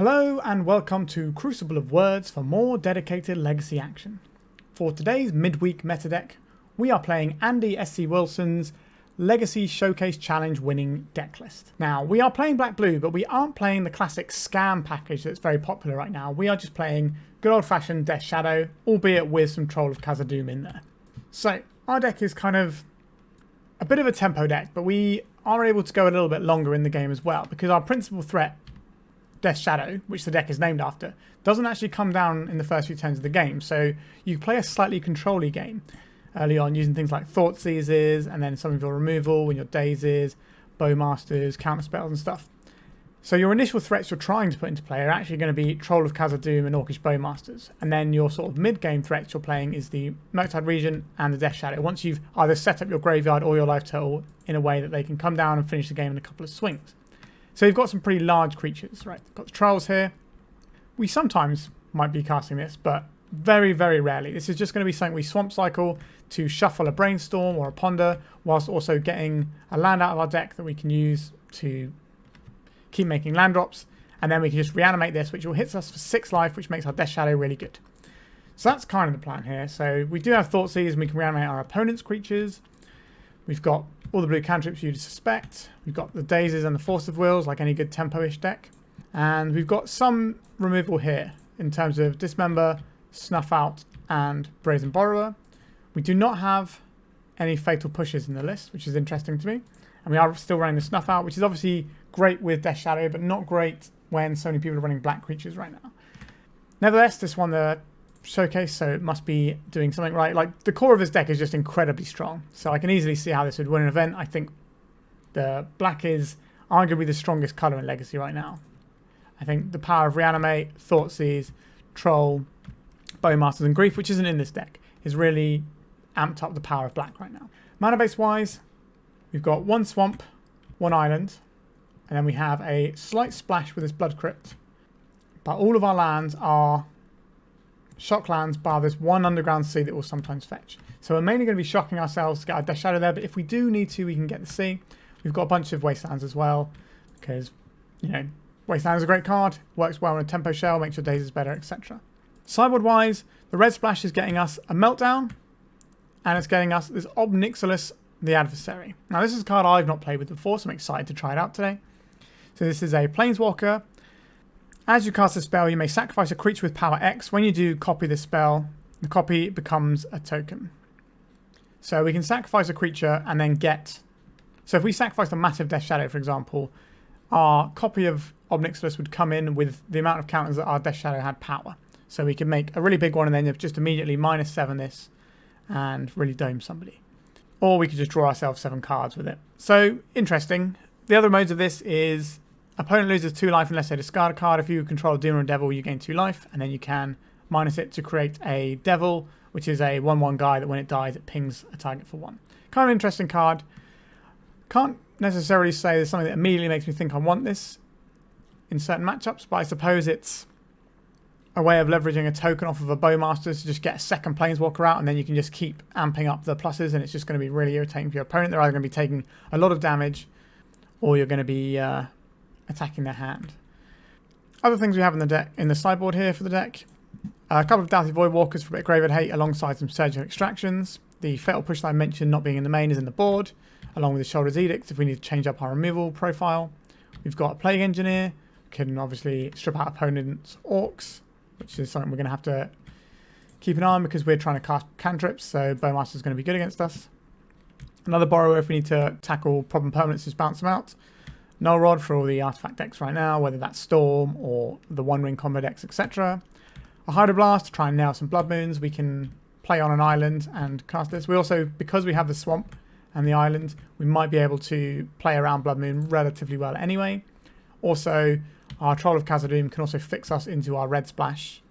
Hello and welcome to Crucible of Words for more dedicated Legacy action. For today's midweek meta deck, we are playing AndySCWilson's Legacy Showcase Challenge winning deck list. Now, we are playing black-blue, but we aren't playing the classic scam package that's very popular right now. We are just playing good old-fashioned Dimir Shadow, albeit with some Troll of Khazad-dum in there. So, our deck is kind of a bit of a tempo deck, but we are able to go a little bit longer in the game as well, because our principal threat, Dimir Shadow, which the deck is named after, doesn't actually come down in the first few turns of the game. So you play a slightly control-y game early on using things like Thoughtseizes and then some of your removal and your Dazes, Bowmasters, counterspells and stuff. So your initial threats you're trying to put into play are actually going to be Troll of Khazad-dum and Orcish Bowmasters. And then your sort of mid-game threats you're playing is the Murktide Regent and the Dimir Shadow. Once you've either set up your graveyard or your life total in a way that they can come down and finish the game in a couple of swings. So you've got some pretty large creatures, right? You've got the Trolls here. We sometimes might be casting this, but very, very rarely. This is just going to be something we swamp cycle to shuffle a Brainstorm or a Ponder, whilst also getting a land out of our deck that we can use to keep making land drops. And then we can just reanimate this, which will hit us for 6 life, which makes our Dimir Shadow really good. So that's kind of the plan here. So we do have Thoughtseize, and we can reanimate our opponent's creatures. We've got all the blue cantrips you'd suspect. We've got the Dazes and the Force of Wills, like any good tempo-ish deck. And we've got some removal here in terms of Dismember, Snuff Out, and Brazen Borrower. We do not have any fatal pushes in the list, which is interesting to me. And we are still running the Snuff Out, which is obviously great with Dimir Shadow, but not great when so many people are running black creatures right now. Nevertheless, this won the showcase, so it must be doing something right. Like, the core of this deck is just incredibly strong, so I can easily see how this would win an event. I think the black is arguably the strongest colour in Legacy right now. I think the power of Reanimate, Thoughtseize, Troll, Bowmasters and Grief, which isn't in this deck, is really amped up the power of black right now. Mana base wise, we've got 1 swamp, 1 island, and then we have a slight splash with this Blood Crypt, but all of our lands are shock lands, bar this 1 underground sea that will sometimes fetch. So we're mainly going to be shocking ourselves to get our Dimir Shadow there, but if we do need to, we can get the sea. We've got a bunch of Wastelands as well, because, you know, Wasteland is a great card, works well in a tempo shell, makes your Daze better, etc. Sideboard wise, the red splash is getting us a Meltdown, and it's getting us this Ob Nixilis, the Adversary. Now this is a card I've not played with before, so I'm excited to try it out today. So this is a Planeswalker. As you cast a spell, you may sacrifice a creature with power X. When you do copy the spell, the copy becomes a token. So we can sacrifice a creature and then get... So if we sacrificed a massive Dimir Shadow, for example, our copy of Ob Nixilis would come in with the amount of counters that our Dimir Shadow had power. So we can make a really big one and then just immediately -7 this and really dome somebody. Or we could just draw ourselves 7 cards with it. So, interesting. The other modes of this is... Opponent loses 2 life unless they discard a card. If you control a demon or a devil, you gain 2 life, and then you can minus it to create a devil, which is a 1/1 guy that when it dies, it pings a target for 1. Kind of an interesting card. Can't necessarily say there's something that immediately makes me think I want this in certain matchups, but I suppose it's a way of leveraging a token off of a Bowmaster to just get a second Planeswalker out, and then you can just keep amping up the pluses, and it's just going to be really irritating for your opponent. They're either going to be taking a lot of damage, or you're going to be... attacking their hand. Other things we have in the deck, in the sideboard here for the deck, a couple of Dauthi Voidwalkers for a bit of graveyard hate alongside some Surgical Extractions. The Fatal Push that I mentioned not being in the main is in the board, along with the Sheoldred's Edict if we need to change up our removal profile. We've got a Plague Engineer, can obviously strip out opponents' orcs, which is something we're going to have to keep an eye on because we're trying to cast cantrips, so Bowmaster is going to be good against us. Another Borrower if we need to tackle problem permanents, just bounce them out. Null Rod for all the artifact decks right now, whether that's Storm or the One Ring combo decks, etc. A Hydroblast to try and nail some Blood Moons. We can play on an island and cast this. We also, because we have the swamp and the island, we might be able to play around Blood Moon relatively well anyway. Also, our Troll of Khazad-dum can also fix us into our red splash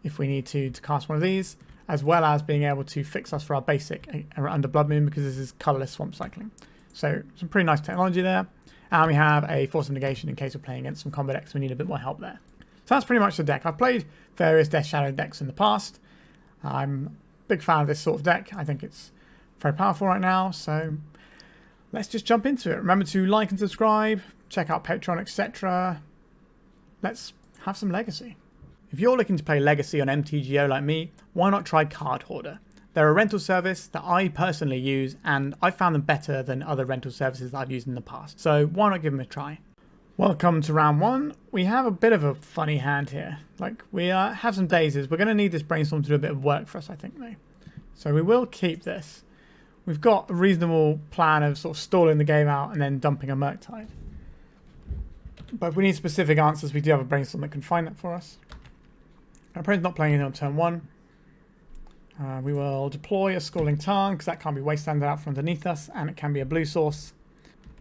if we need to cast one of these, as well as being able to fix us for our basic under Blood Moon because this is colourless swamp cycling. So some pretty nice technology there. And we have a Force of Negation in case we're playing against some combo decks. We need a bit more help there. So that's pretty much the deck. I've played various Dimir Shadow decks in the past. I'm a big fan of this sort of deck. I think it's very powerful right now. So let's just jump into it. Remember to like and subscribe. Check out Patreon, etc. Let's have some Legacy. If you're looking to play Legacy on MTGO like me, why not try Card Hoarder? They're a rental service that I personally use, and I found them better than other rental services that I've used in the past. So why not give them a try? Welcome to round 1. We have a bit of a funny hand here. Like, we have some Dazes. We're going to need this Brainstorm to do a bit of work for us, I think, though. So we will keep this. We've got a reasonable plan of sort of stalling the game out and then dumping a Murktide. But if we need specific answers, we do have a Brainstorm that can find that for us. Our opponent's not playing anything on turn 1. We will deploy a Scalding Tarn, because that can't be Wastelanded out from underneath us, and it can be a blue source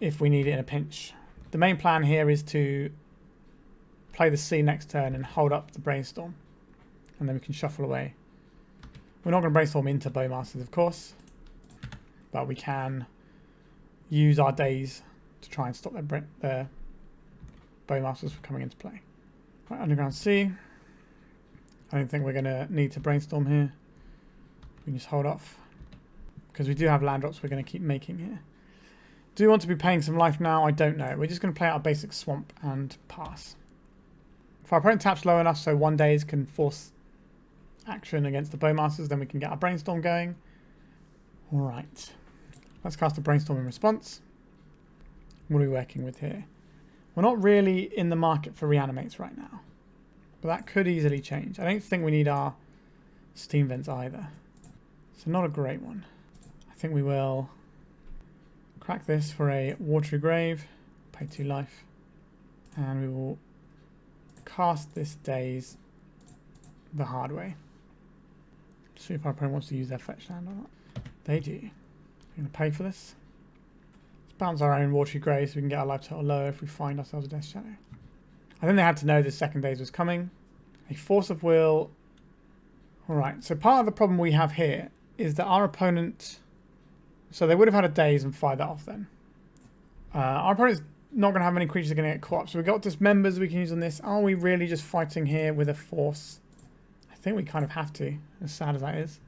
if we need it in a pinch. The main plan here is to play the C next turn and hold up the Brainstorm, and then we can shuffle away. We're not going to Brainstorm into Bowmasters, of course, but we can use our Daze to try and stop their Bowmasters from coming into play. Right, Underground C. I don't think we're going to need to Brainstorm here. We can just hold off, because we do have land drops we're going to keep making here. Do we want to be paying some life now? I don't know. We're just going to play out a basic swamp and pass. If our opponent taps low enough so one Daze can force action against the Bowmasters, then we can get our Brainstorm going. Alright. Let's cast a Brainstorm in response. What are we working with here? We're not really in the market for Reanimates right now, but that could easily change. I don't think we need our Steam Vents either. So not a great one. I think we will crack this for a Watery Grave, pay 2 life, and we will cast this Daze the hard way. See if our opponent wants to use their fetch land or not. They do. We're going to pay for this. Let's bounce our own Watery Grave so we can get our life total lower if we find ourselves a Death Shadow. I think they had to know this second Daze was coming. A Force of Will. Alright, so part of the problem we have here is that our opponent... So they would have had a Daze and fired that off then. Our opponent's not going to have many creatures that are going to get caught up. So we've got Dismembers we can use on this. Are we really just fighting here with a Force? I think we kind of have to, as sad as that is.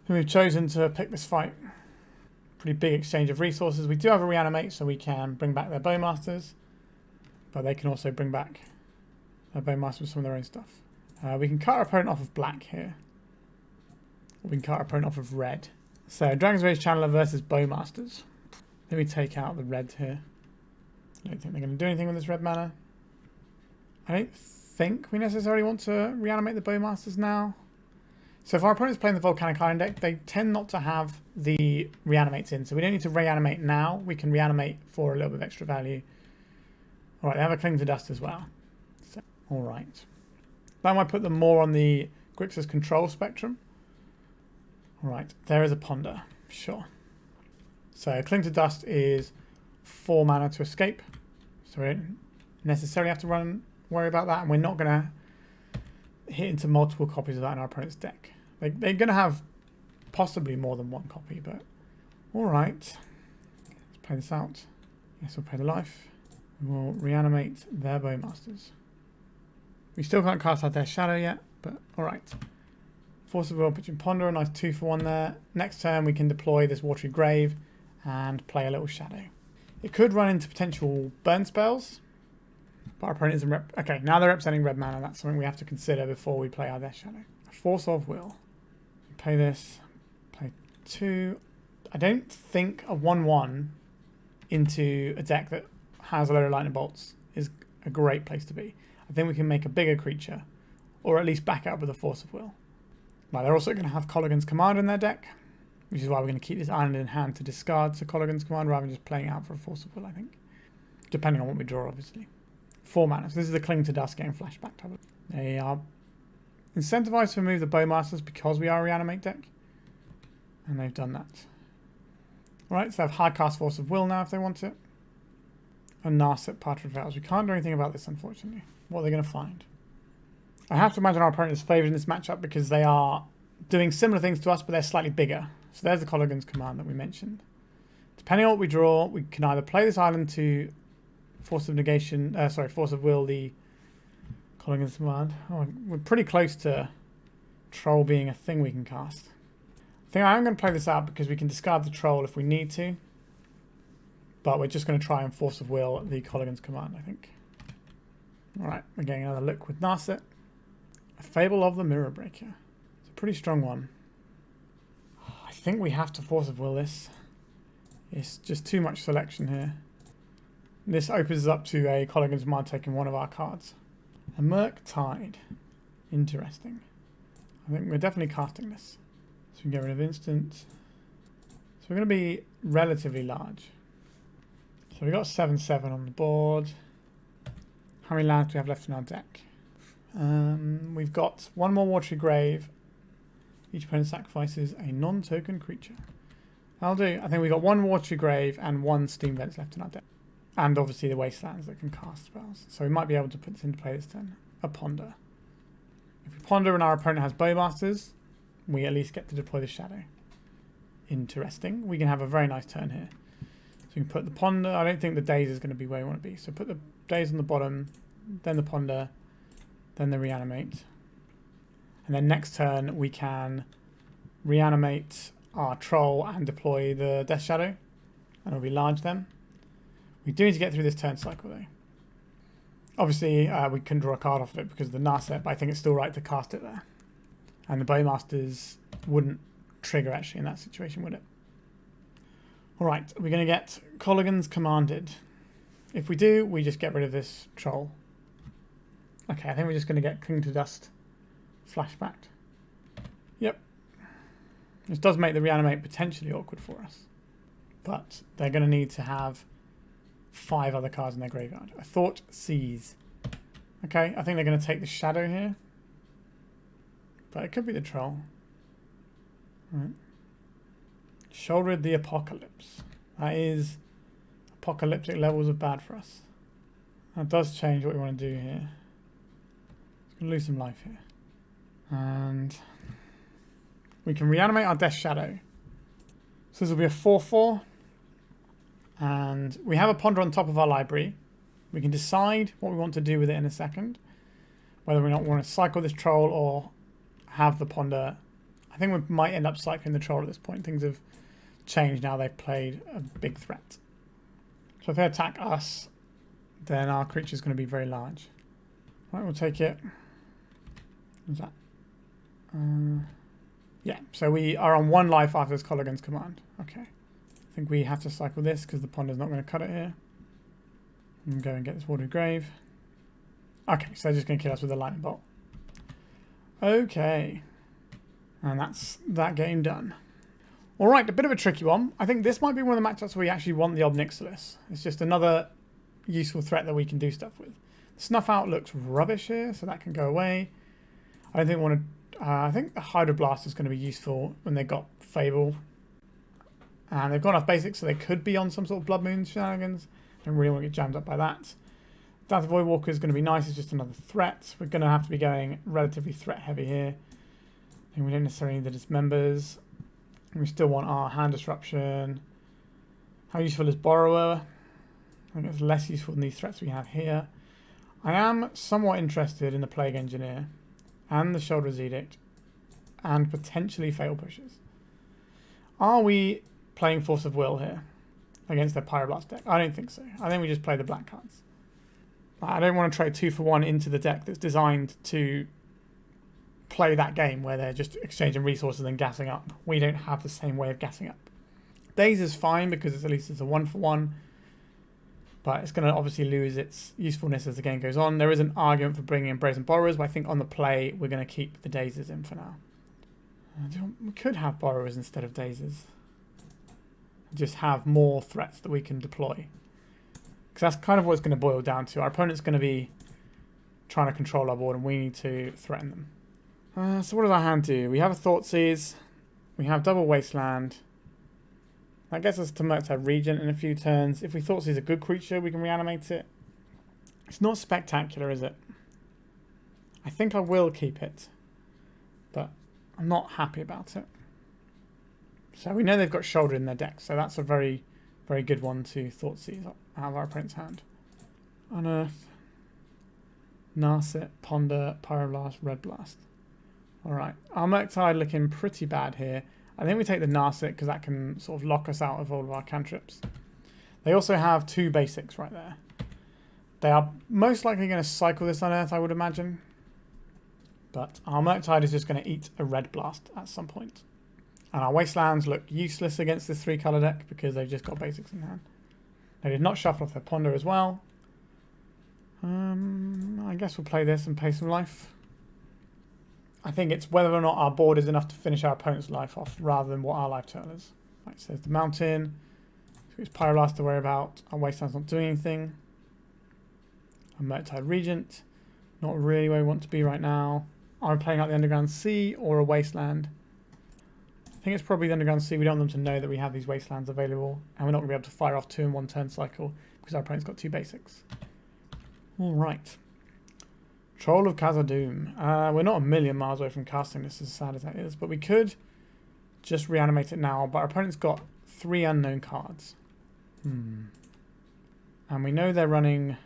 And we've chosen to pick this fight. Pretty big exchange of resources. We do have a Reanimate, so we can bring back their Bowmasters. But they can also bring back their Bowmasters with some of their own stuff. We can cut our opponent off of black here. Or we can cut our opponent off of red. So, Dragon's Rage Channeler versus Bowmasters. Let me take out the red here. I don't think they're going to do anything with this red mana. I don't think we necessarily want to reanimate the Bowmasters now. So if our opponent's playing the Volcanic Island deck, they tend not to have the Reanimates in. So we don't need to reanimate now. We can reanimate for a little bit of extra value. Alright, they have a Cling to Dust as well. So, alright. That might put them more on the Grixis control spectrum. Alright, there is a Ponder. Sure. So Cling to Dust is 4 mana to escape. So we don't necessarily have to worry about that. And we're not going to hit into multiple copies of that in our opponent's deck. They're going to have possibly more than one copy, but alright. Let's play this out. Yes, we'll play the life. We'll reanimate their Bowmasters. We still can't cast out their Shadow yet, but alright. Force of Will, pitching Ponder, a nice 2-for-1 there. Next turn we can deploy this Watery Grave and play a little Shadow. It could run into potential burn spells, but our opponent isn't okay, now they're representing red mana. That's something we have to consider before we play our Death Shadow. Force of Will. Play this. Play 2. I don't think a 1-1 into a deck that has a load of lightning bolts is a great place to be. I think we can make a bigger creature, or at least back it up with a Force of Will. Now they're also going to have Kolaghan's Command in their deck, which is why we're going to keep this island in hand to discard to Kolaghan's Command rather than just playing out for a Force of Will, I think. Depending on what we draw, obviously. 4 mana. So this is the Cling to Dust getting flashback. They are incentivized to remove the Bowmasters because we are a Reanimate deck. And they've done that. Alright, so they have Hardcast Force of Will now if they want it. And Narset Partridge Vows. We can't do anything about this, unfortunately. What are they going to find? I have to imagine our opponent is favoured in this matchup because they are doing similar things to us, but they're slightly bigger. So there's the Kolaghan's Command that we mentioned. Depending on what we draw, we can either play this island to Force of Negation, Force of Will the Kolaghan's Command. Oh, we're pretty close to Troll being a thing we can cast. I think I am going to play this out because we can discard the Troll if we need to. But we're just going to try and Force of Will the Kolaghan's Command, I think. Alright, we're getting another look with Narset. A Fable of the Mirror Breaker. It's a pretty strong one. I think we have to Force of Will this. It's just too much selection here. This opens up to a Colligan's Command taking one of our cards. A Murktide. Interesting. I think we're definitely casting this. So we can get rid of instant. So we're going to be relatively large. So we got 7/7 on the board. How many lands do we have left in our deck? We've got one more Watery Grave. Each opponent sacrifices a non-token creature. That'll do. I think we've got one Watery Grave and one Steam Vents left in our deck. And obviously the Wastelands that can cast spells. So we might be able to put this into play this turn. A Ponder. If we Ponder and our opponent has Bowmasters, we at least get to deploy the Shadow. Interesting. We can have a very nice turn here. So we can put the Ponder. I don't think the Daze is going to be where we want to be. So put the Daze on the bottom, then the Ponder, then the Reanimate. And then next turn we can Reanimate our Troll and deploy the Death Shadow. And it'll be large then. We do need to get through this turn cycle though. Obviously we couldn't draw a card off of it because of the Narset, but I think it's still right to cast it there. And the Bowmasters wouldn't trigger actually in that situation, would it? Alright, we're going to get Colligan's Commanded. If we do, we just get rid of this Troll. Okay, I think we're just going to get Cling to Dust flashbacked. Yep. This does make the Reanimate potentially awkward for us. But they're going to need to have 5 other cards in their graveyard. A Thoughtseize. Okay, I think they're going to take the Shadow here. But it could be the Troll. Right. Sheoldred the Apocalypse. That is apocalyptic levels of bad for us. That does change what we want to do here. It's going to lose some life here. And we can Reanimate our Death Shadow. So this will be a 4/4. And we have a Ponder on top of our library. We can decide what we want to do with it in a second. Whether or not we want to cycle this Troll or have the Ponder. I think we might end up cycling the Troll at this point. Things have changed now they've played a big threat. So if they attack us, then our creature is going to be very large. Right, we'll take it. What's that? Yeah, so we are on 1 life after this Colligan's Command. Okay. I think we have to cycle this because the Ponder's not going to cut it here. And go and get this Watery Grave. Okay, so they're just going to kill us with a Lightning Bolt. Okay. And that's that game done. Alright, a bit of a tricky one. I think this might be one of the matchups where we actually want the Ob Nixilis. It's just another useful threat that we can do stuff with. Snuff Out looks rubbish here, so that can go away. I don't think we want to... I think the Hydroblast is going to be useful when they've got Fable. And they've got enough basics, so they could be on some sort of Blood Moon shenanigans. Don't really want to get jammed up by that. Dauthi Voidwalker is going to be nice. It's just another threat. We're going to have to be going relatively threat heavy here. And we don't necessarily need the Dismembers. We still want our Hand Disruption. How useful is Borrower? I think it's less useful than these threats we have here. I am somewhat interested in the Plague Engineer and the Sheoldred's Edict and potentially Fatal Pushes. Are we playing Force of Will here against their Pyroblast deck? I don't think so. I think we just play the black cards. I don't want to trade 2 for 1 into the deck that's designed to play that game where they're just exchanging resources and gassing up. We don't have the same way of gassing up. Daze is fine because at least it's a 1 for 1, but it's going to obviously lose its usefulness as the game goes on. There is an argument for bringing in Brazen Borrowers, but I think on the play we're going to keep the Dazes in for now. We could have Borrowers instead of Dazes. Just have more threats that we can deploy. Because that's kind of what it's going to boil down to. Our opponent's going to be trying to control our board and we need to threaten them. So what does our hand do? We have a Thoughtseize. We have double Wasteland. That gets us to Murktide Regent in a few turns. If we Thoughtseize a good creature, we can reanimate it. It's not spectacular, is it? I think I will keep it. But I'm not happy about it. So we know they've got Sheoldred in their deck. So that's a very, very good one to Thoughtseize out of our opponent's hand. Unearth. Narset, Ponder, Pyroblast, Red Blast. Alright, our Murktide looking pretty bad here. I think we take the Narset because that can sort of lock us out of all of our cantrips. They also have 2 basics right there. They are most likely going to cycle this Unearth, I would imagine. But our Murktide is just going to eat a red blast at some point. And our Wastelands look useless against this 3-colour deck because they've just got basics in hand. They did not shuffle off their Ponder as well. I guess we'll play this and pay some life. I think it's whether or not our board is enough to finish our opponent's life off rather than what our life total is. Right, so there's the mountain. So it's Pyroblast to worry about. Our Wasteland's not doing anything. A Murktide Regent. Not really where we want to be right now. Are we playing out the Underground Sea or a Wasteland? I think it's probably the Underground Sea. We don't want them to know that we have these Wastelands available. And we're not going to be able to fire off 2 in 1 turn cycle because our opponent's got 2 basics. Alright. Troll of Khazad-dum. We're not a million miles away from casting this, as sad as that is. But we could just reanimate it now. But our opponent's got 3 unknown cards. And we know they're running...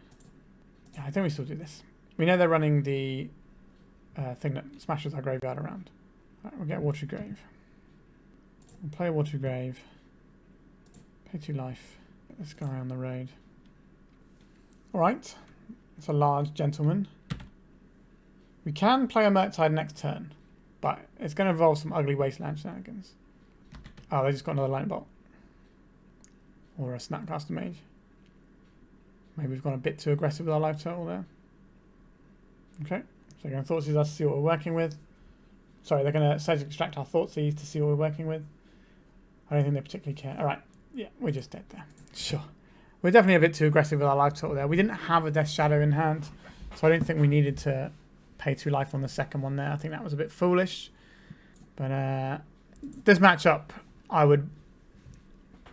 Yeah, I think we still do this. We know they're running the thing that smashes our graveyard around. Right, we'll get Watery Grave. We'll play Watery Grave. Pay 2 life. Get this guy on the road. Alright. It's a large gentleman. We can play a Murktide next turn, but it's going to involve some ugly Wasteland shenanigans. Oh, they just got another Lightning Bolt. Or a Snapcaster Mage. Maybe we've gone a bit too aggressive with our life total there. Okay, so they're going to Thoughtseize us to see what we're working with. Sorry, they're going to Surgical Extract our Thoughtseize to see what we're working with. I don't think they particularly care. Alright, yeah, we're just dead there. Sure. We're definitely a bit too aggressive with our life total there. We didn't have a Death Shadow in hand, so I don't think we needed to pay 2 life on the second one there. I think that was a bit foolish. But this matchup, I would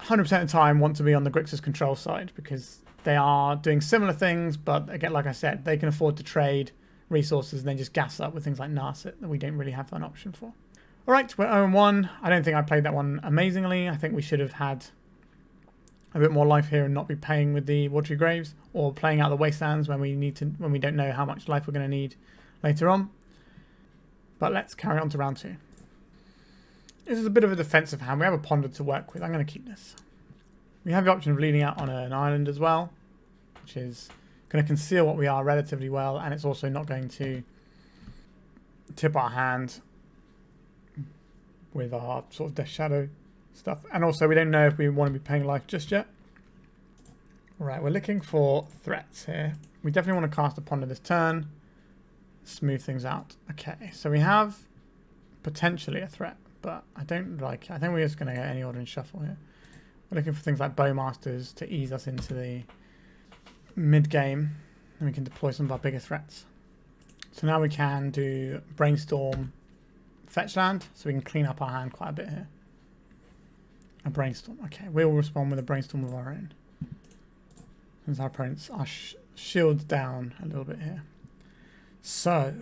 100% of the time want to be on the Grixis control side because they are doing similar things, but again, like I said, they can afford to trade resources and then just gas up with things like Narset that we don't really have an option for. Alright, we're 0-1. I don't think I played that one amazingly. I think we should have had a bit more life here and not be paying with the Watery Graves or playing out the Wastelands when we don't know how much life we're going to need later on. But let's carry on to round 2. This is a bit of a defensive hand. We have a Ponder to work with. I'm going to keep this. We have the option of leading out on an island as well, which is going to conceal what we are relatively well, and it's also not going to tip our hand with our sort of Death Shadow stuff. And also we don't know if we want to be paying life just yet. Alright, we're looking for threats here. We definitely want to cast a Ponder this turn. Smooth things out. Okay, so we have potentially a threat, but I don't like it. I think we're just going to get any order in shuffle here. We're looking for things like Bowmasters to ease us into the mid-game, and we can deploy some of our bigger threats. So now we can do Brainstorm fetch land, so we can clean up our hand quite a bit here. A Brainstorm. Okay, we'll respond with a Brainstorm of our own. Since our opponents are shields down a little bit here. So,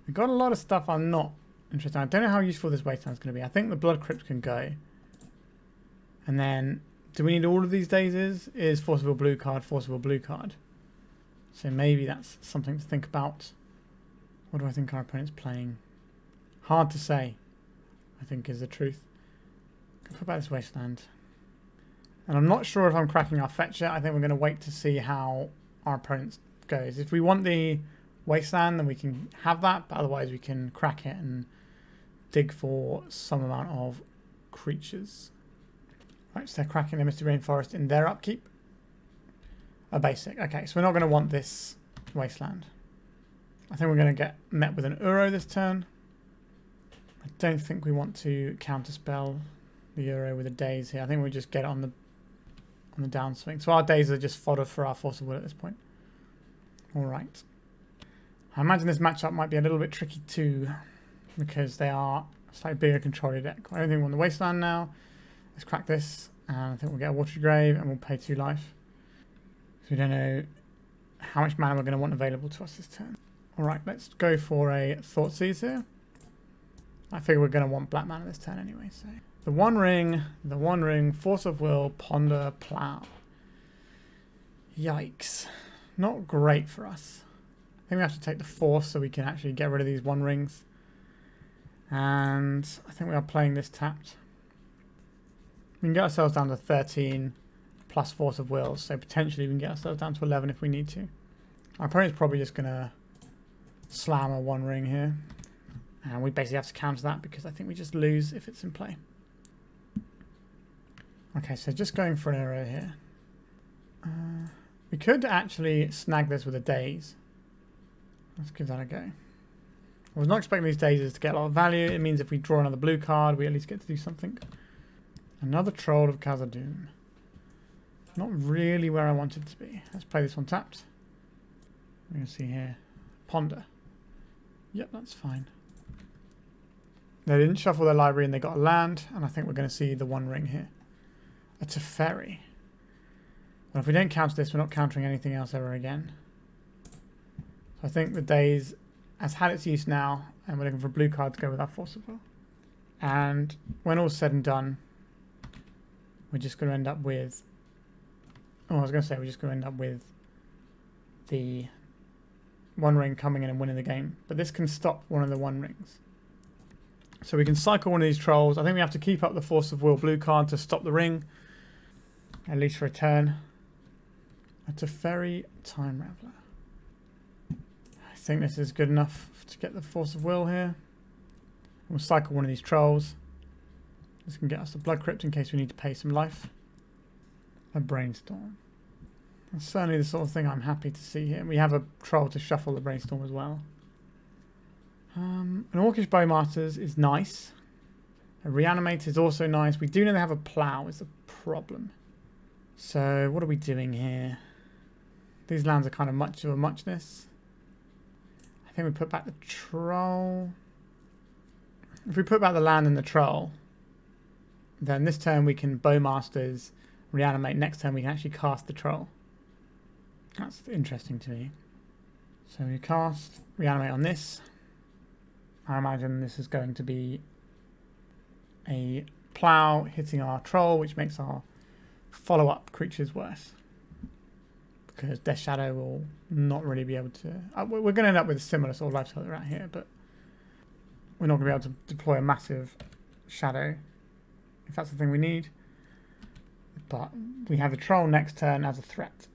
we've got a lot of stuff I'm not interested in. I don't know how useful this Wasteland is going to be. I think the Blood Crypt can go. And then, do we need all of these Dazes? Is Force of a blue card, Force of a blue card? So maybe that's something to think about. What do I think our opponent's playing? Hard to say, I think is the truth. What about this Wasteland? And I'm not sure if I'm cracking our fetch yet. I think we're going to wait to see how our opponent goes. If we want the Wasteland, then we can have that, but otherwise we can crack it and dig for some amount of creatures. Right, so they're cracking the Misty Rainforest in their upkeep. A basic. Okay, so we're not going to want this Wasteland. I think we're going to get met with an Uro this turn. I don't think we want to counterspell the Uro with a Daze here. I think we just get it on the downswing. So our Daze are just fodder for our Force of Will at this point. Alright. I imagine this matchup might be a little bit tricky too, because they are a slightly bigger controller deck. I don't think we want the Wasteland now. Let's crack this, and I think we'll get a Watery Grave, and we'll pay 2 life. So we don't know how much mana we're going to want available to us this turn. Alright, let's go for a Thoughtseize here. I figure we're going to want black mana this turn anyway. So the One Ring, Force of Will, Ponder, Plow. Yikes. Not great for us. I think we have to take the Force so we can actually get rid of these One Rings. And I think we are playing this tapped. We can get ourselves down to 13. plus Force of Will, so potentially we can get ourselves down to 11 if we need to. Our opponent's probably just going to slam a One Ring here. And we basically have to counter that because I think we just lose if it's in play. Okay, so just going for an arrow here. We could actually snag this with a Daze. Let's give that a go. I was not expecting these Dazes to get a lot of value. It means if we draw another blue card, we at least get to do something. Another Troll of Khazad-dum. Not really where I want it to be. Let's play this one tapped. We're going to see here. Ponder. Yep, that's fine. They didn't shuffle their library and they got a land, and I think we're going to see the One Ring here. A Teferi. Well, if we don't counter this, we're not countering anything else ever again. So I think the Daze has had its use now, and we're looking for a blue card to go with our Force of Will. And when all's said and done, we're just going to end up with... Oh, I was going to say we're just going to end up with the One Ring coming in and winning the game. But this can stop one of the One Rings. So we can cycle one of these Trolls. I think we have to keep up the Force of Will blue card to stop the ring. At least for a turn. A Teferi Time Raveler. I think this is good enough to get the Force of Will here. We'll cycle one of these Trolls. This can get us the Blood Crypt in case we need to pay some life. A Brainstorm. That's certainly the sort of thing I'm happy to see here. We have a Troll to shuffle the Brainstorm as well. An Orcish Bowmasters is nice. A Reanimate is also nice. We do know they have a Plough is the problem. So what are we doing here? These lands are kind of much of a muchness. I think we put back the Troll. If we put back the land and the Troll, then this turn we can Bowmasters, Reanimate. Next turn we can actually cast the Troll. That's interesting to me. So we cast Reanimate on this. I imagine this is going to be a Plough hitting our Troll, which makes our follow-up creatures worse. Because Death Shadow will not really be able to... we're going to end up with a similar sort of lifestyle around here, but we're not going to be able to deploy a massive Shadow, if that's the thing we need. But we have a Troll next turn as a threat.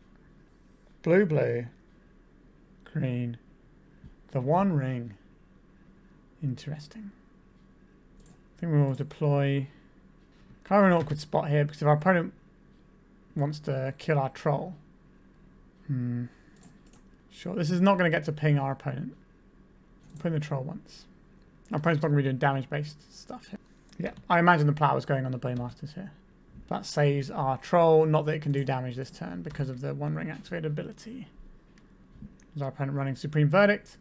Blue, blue, green, the One Ring. Interesting. I think we will deploy kind of an awkward spot here because if our opponent wants to kill our Troll. Sure, this is not going to get to ping our opponent. We'll put in the Troll once. Our opponent's not going to be doing damage-based stuff here. Yeah, I imagine the Plough is going on the Bowmasters here. That saves our Troll, not that it can do damage this turn because of the One Ring activated ability. Is our opponent running Supreme Verdict?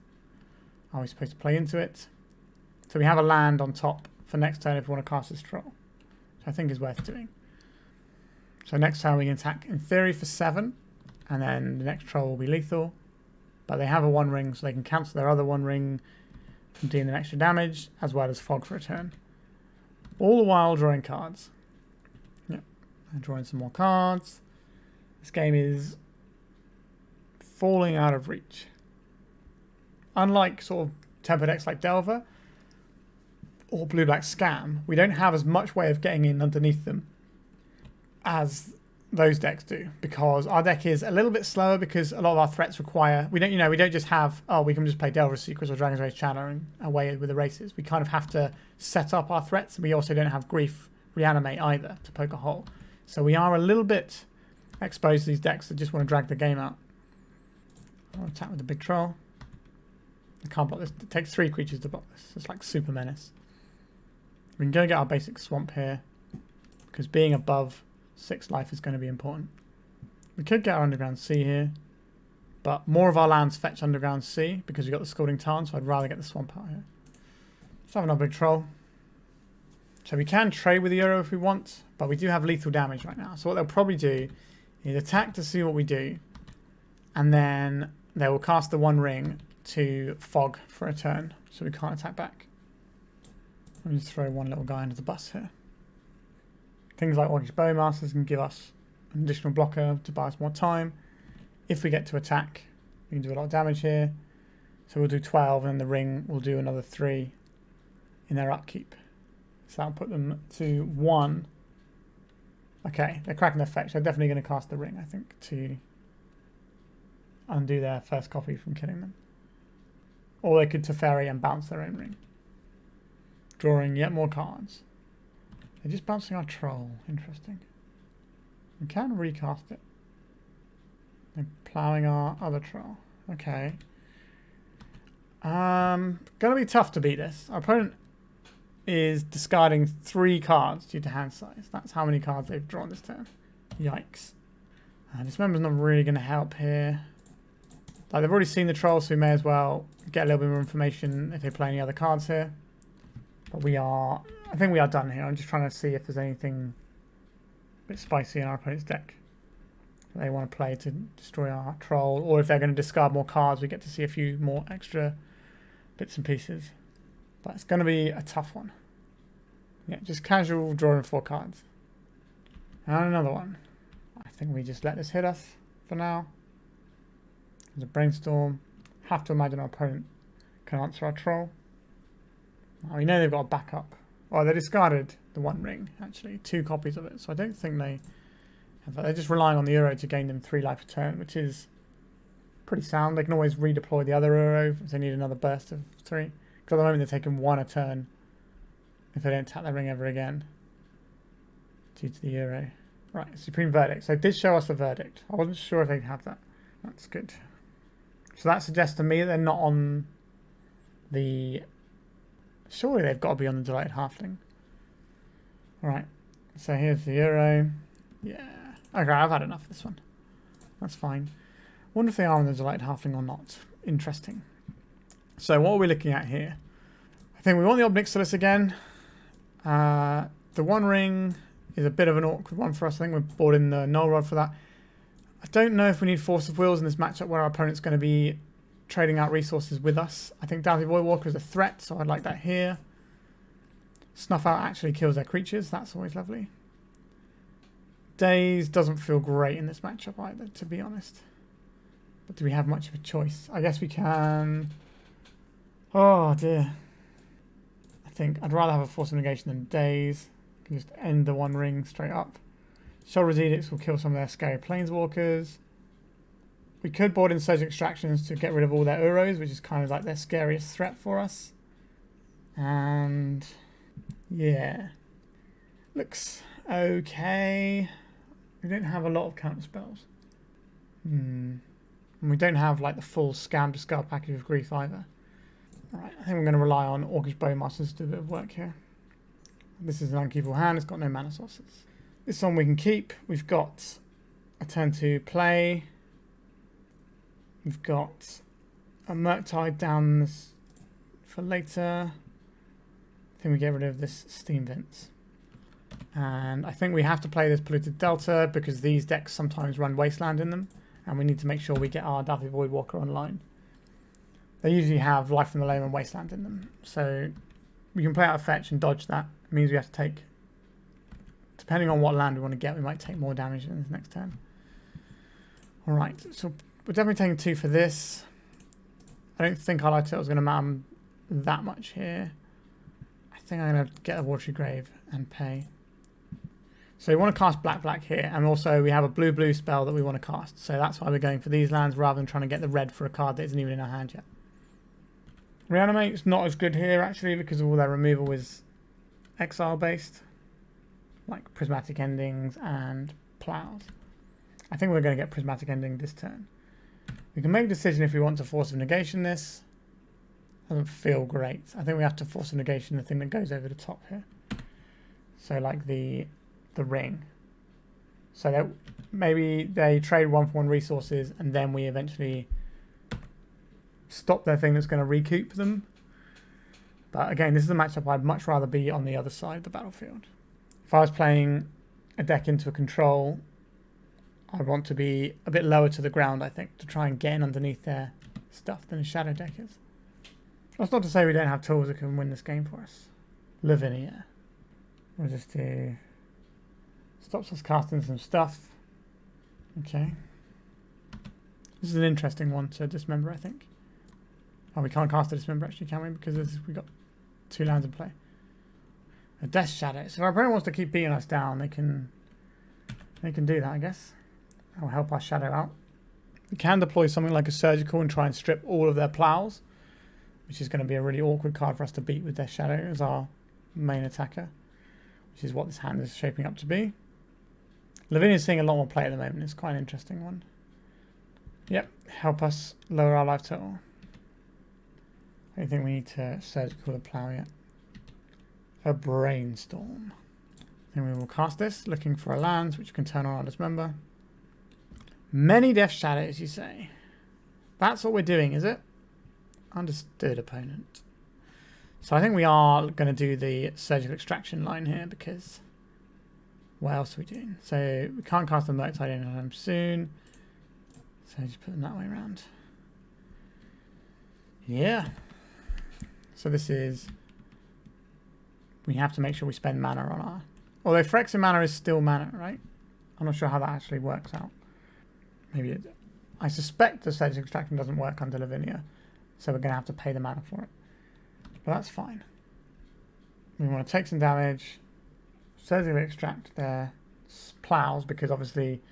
Are we supposed to play into it? So we have a land on top for next turn if we want to cast this Troll. Which I think is worth doing. So next turn we can attack in theory for 7. And then the next Troll will be lethal. But they have a One Ring so they can cancel their other One Ring from dealing them extra damage, as well as Fog for a turn. All the while drawing cards. Yep. And drawing some more cards. This game is falling out of reach. Unlike sort of tempo decks like Delver or Blue-Black Scam, we don't have as much way of getting in underneath them as those decks do, because our deck is a little bit slower because a lot of our threats require, we don't just have, oh, we can just play Delver Secrets or Dragon's Rage Channel and away with the races. We kind of have to set up our threats, and we also don't have Grief Reanimate either to poke a hole. So we are a little bit exposed to these decks that just want to drag the game out. I'll attack with the big Troll. I can't block this. It takes 3 creatures to block this. It's like super menace. We can go get our basic swamp here, because being above 6 life is going to be important. We could get our Underground Sea here, but more of our lands fetch Underground Sea because we've got the Scalding Tarn, so I'd rather get the swamp out here. Let's have another big Troll. So we can trade with the Euro if we want, but we do have lethal damage right now. So what they'll probably do is attack to see what we do, and then they will cast the One Ring to Fog for a turn, so we can't attack back. Let me just throw one little guy under the bus here. Things like Orcish Bowmasters can give us an additional blocker to buy us more time. If we get to attack, we can do a lot of damage here. So we'll do 12, and then the ring will do another 3 in their upkeep. So that'll put them to 1 Okay, they're cracking their fetch. They're definitely going to cast the ring, I think, to undo their first copy from killing them. Or they could Teferi and bounce their own ring. Drawing yet more cards. They're just bouncing our troll. Interesting. We can recast it. They're ploughing our other troll. Okay. Gonna be tough to beat this. Our opponent is discarding 3 cards due to hand size. That's how many cards they've drawn this turn. Yikes. Dismember's not really going to help here. Like, they've already seen the troll, so we may as well get a little bit more information if they play any other cards here. But I think we are done here. I'm just trying to see if there's anything a bit spicy in our opponent's deck that they want to play to destroy our troll, or if they're going to discard more cards, we get to see a few more extra bits and pieces. But it's going to be a tough one. Yeah, just casual drawing 4 cards. And another one. I think we just let this hit us for now. There's a Brainstorm. Have to imagine our opponent can answer our troll. Now, we know they've got a backup. Well, they discarded the 1 ring, actually. 2 copies of it. So I don't think they have that. They're just relying on the Uro to gain them 3 life a turn, which is pretty sound. They can always redeploy the other Uro if they need another burst of 3. Because at the moment they're taking 1 a turn if they don't tap their ring ever again due to the Euro. Right, Supreme Verdict. So it did show us the verdict. I wasn't sure if they'd have that. That's good. So that suggests to me that they're not on the... Surely they've got to be on the Delighted Halfling. Alright, so here's the Euro. Yeah. Okay, I've had enough of this one. That's fine. Wonder if they are on the Delighted Halfling or not. Interesting. So what are we looking at here? I think we want the Ob Nixilis again. The 1 ring is a bit of an awkward one for us. I think we've bought in the Null Rod for that. I don't know if we need Force of Wills in this matchup where our opponent's going to be trading out resources with us. I think Dauthi Voidwalker is a threat, so I'd like that here. Snuff Out actually kills their creatures. That's always lovely. Daze doesn't feel great in this matchup either, to be honest. But do we have much of a choice? I guess we can... Oh dear. I think I'd rather have a Force of Negation than Daze. I can just end the 1 ring straight up. Sheoldred's Edicts will kill some of their scary Planeswalkers. We could board in Surge Extractions to get rid of all their Uros, which is kind of like their scariest threat for us. And yeah. Looks okay. We don't have a lot of counter spells. And we don't have like the full Scam Discard package of Grief either. Alright, I think we're going to rely on Orcish Bowmasters to do a bit of work here. This is an unkeepable hand, it's got no mana sources. This one we can keep. We've got a turn to play. We've got a Murktide down for later. I think we get rid of this Steam Vents. And I think we have to play this Polluted Delta because these decks sometimes run Wasteland in them. And we need to make sure we get our Dauthi Voidwalker online. They usually have Life from the Loam and Wasteland in them. So we can play out a fetch and dodge that. It means we have to take... Depending on what land we want to get, we might take more damage in this next turn. Alright, so we're definitely taking 2 for this. I don't think Highlight Turtle is going to matter that much here. I think I'm going to get a Watery Grave and pay. So we want to cast black here, and also we have a blue spell that we want to cast. So that's why we're going for these lands rather than trying to get the red for a card that isn't even in our hand yet. Reanimate's not as good here actually because all their removal is exile based. Like Prismatic Endings and Plows. I think we're going to get Prismatic Ending this turn. We can make a decision if we want to Force of Negation this. Doesn't feel great. I think we have to Force of Negation the thing that goes over the top here. So like the ring. So that maybe they trade 1-for-1 resources and then we eventually stop their thing that's going to recoup them. But again, this is a matchup I'd much rather be on the other side of the battlefield. If I was playing a deck into a control, I'd want to be a bit lower to the ground, I think, to try and get in underneath their stuff than a shadow deck is. That's not to say we don't have tools that can win this game for us. Lavinia. We'll just do... Stops us casting some stuff. Okay. This is an interesting one to Dismember, I think. Oh, we can't cast a Dismember actually, can we? Because we've got 2 lands in play. A Death Shadow. So if our opponent wants to keep beating us down, they can They can do that, I guess. That will help our Shadow out. We can deploy something like a Surgical and try and strip all of their plows, which is going to be a really awkward card for us to beat with their Shadow as our main attacker, which is what this hand is shaping up to be. Lavinia's seeing a lot more play at the moment. It's quite an interesting one. Yep, help us lower our life total. I don't think we need to Surgical the plow yet. A Brainstorm. Then we will cast this, looking for a land, which can turn on our Dismember. Many Death Shadows, you say? That's what we're doing, is it? Understood, opponent. So I think we are going to do the Surgical Extraction line here, because what else are we doing? So we can't cast the Murktide anytime soon. So just put them that way around. Yeah. So this is... We have to make sure we spend mana on our... Although Phyrexian mana is still mana, right? I'm not sure how that actually works out. Maybe it... I suspect the Surgical Extraction doesn't work under Lavinia. So we're going to have to pay the mana for it. But that's fine. We want to take some damage. Surgical Extract their plows, because obviously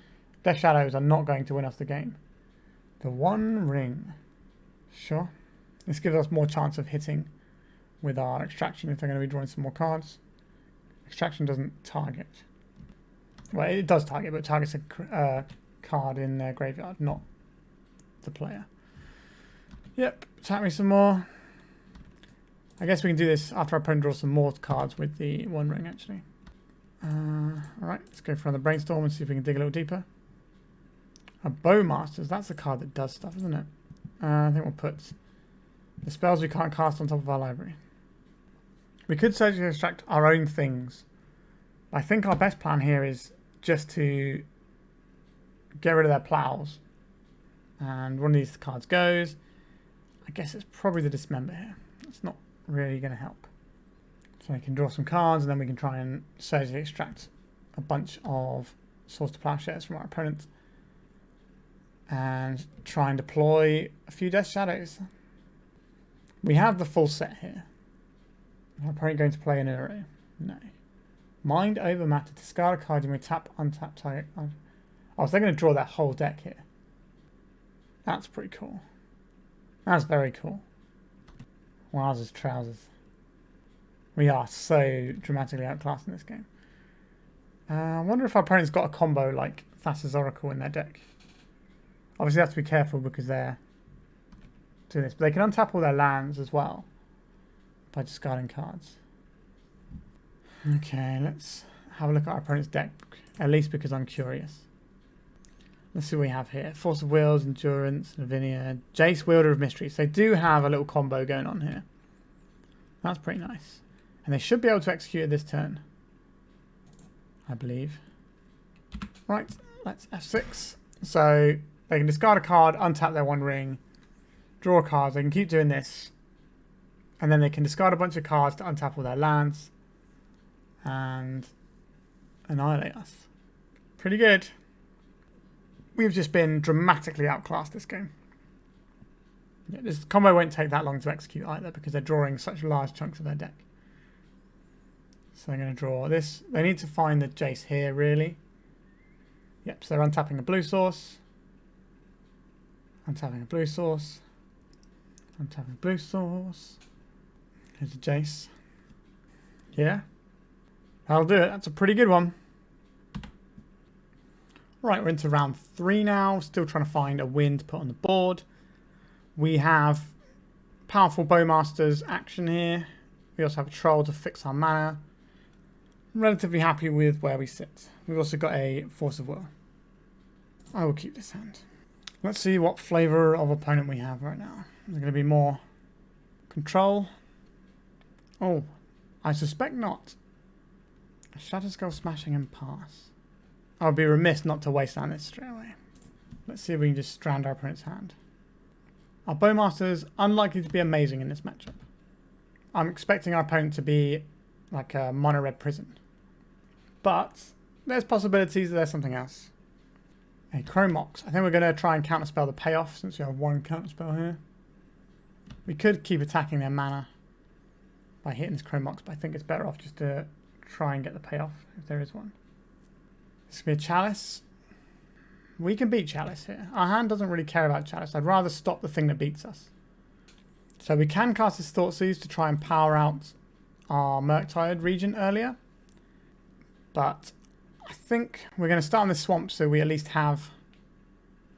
Death Shadows are not going to win us the game. The One Ring. Sure. This gives us more chance of hitting with our Extraction if they're going to be drawing some more cards. Extraction doesn't target. Well, it does target, but it targets a card in their graveyard, not the player. Yep, attack me some more. I guess we can do this after our opponent draws some more cards with the One Ring, actually. Alright, let's go for another Brainstorm and see if we can dig a little deeper. A Bowmasters, that's a card that does stuff, isn't it? I think we'll put the spells we can't cast on top of our library. We could surgically extract our own things. I think our best plan here is just to get rid of their plows. And one of these cards goes. I guess it's probably the Dismember here. It's not really going to help. So we can draw some cards and then we can try and surgically extract a bunch of Swords to Plowshares from our opponent. And try and deploy a few Death Shadows. We have the full set here. Am I probably going to play an Uro? No. Mind over matter. Discard a card and we tap, untap, target. Oh, so they're going to draw that whole deck here. That's pretty cool. That's very cool. Wowzers trousers. We are so dramatically outclassed in this game. I wonder if our opponent's got a combo like Thassa's Oracle in their deck. Obviously they have to be careful because they're doing this. But they can untap all their lands as well by discarding cards. Okay, let's have a look at our opponent's deck. At least because I'm curious. Let's see what we have here. Force of Wills, Endurance, Lavinia, Jace, Wielder of Mysteries. They do have a little combo going on here. That's pretty nice. And they should be able to execute it this turn. I believe. Right, let's F6. So they can discard a card, untap their One Ring, draw cards. They can keep doing this. And then they can discard a bunch of cards to untap all their lands. And annihilate us. Pretty good. We've just been dramatically outclassed this game. Yeah, this combo won't take that long to execute either because they're drawing such large chunks of their deck. So they're going to draw this. They need to find the Jace here, really. Yep, so they're untapping a blue source. Untapping a blue source. Untapping a blue source. Here's the Jace. Yeah. That'll do it. That's a pretty good one. Right, we're into round 3 now. Still trying to find a win to put on the board. We have powerful Bowmasters action here. We also have a Troll to fix our mana. I'm relatively happy with where we sit. We've also got a Force of Will. I will keep this hand. Let's see what flavour of opponent we have right now. Is there going to be more control? Oh, I suspect not. Shatterskull Smashing and pass. I would be remiss not to Wasteland this straight away. Let's see if we can just strand our opponent's hand. Our Bowmasters unlikely to be amazing in this matchup. I'm expecting our opponent to be like a mono red prison. But there's possibilities that there's something else. A Chromox. I think we're going to try and counterspell the payoff since we have one counterspell here. We could keep attacking their mana by hitting this Chromox, but I think it's better off just to try and get the payoff if there is one. This could be a Chalice. We can beat Chalice here. Our hand doesn't really care about Chalice. I'd rather stop the thing that beats us. So we can cast this Thoughtseize to try and power out our Murktide Regent earlier. But I think we're going to start on this swamp so we at least have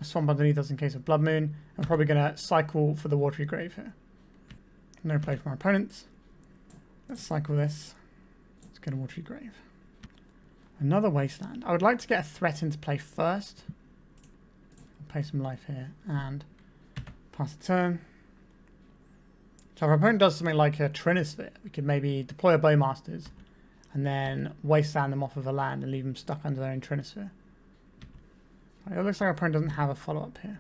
a swamp underneath us in case of Blood Moon. I'm probably going to cycle for the Watery Grave here. No play from our opponents. Let's cycle this. Let's get a Watery Grave. Another Wasteland. I would like to get a threat into play first. I'll pay some life here and pass the turn. So if our opponent does something like a Trinisphere, we could maybe deploy a Bowmasters and then Wasteland them off of a land and leave them stuck under their own Trinisphere. Right, it looks like our opponent doesn't have a follow-up here.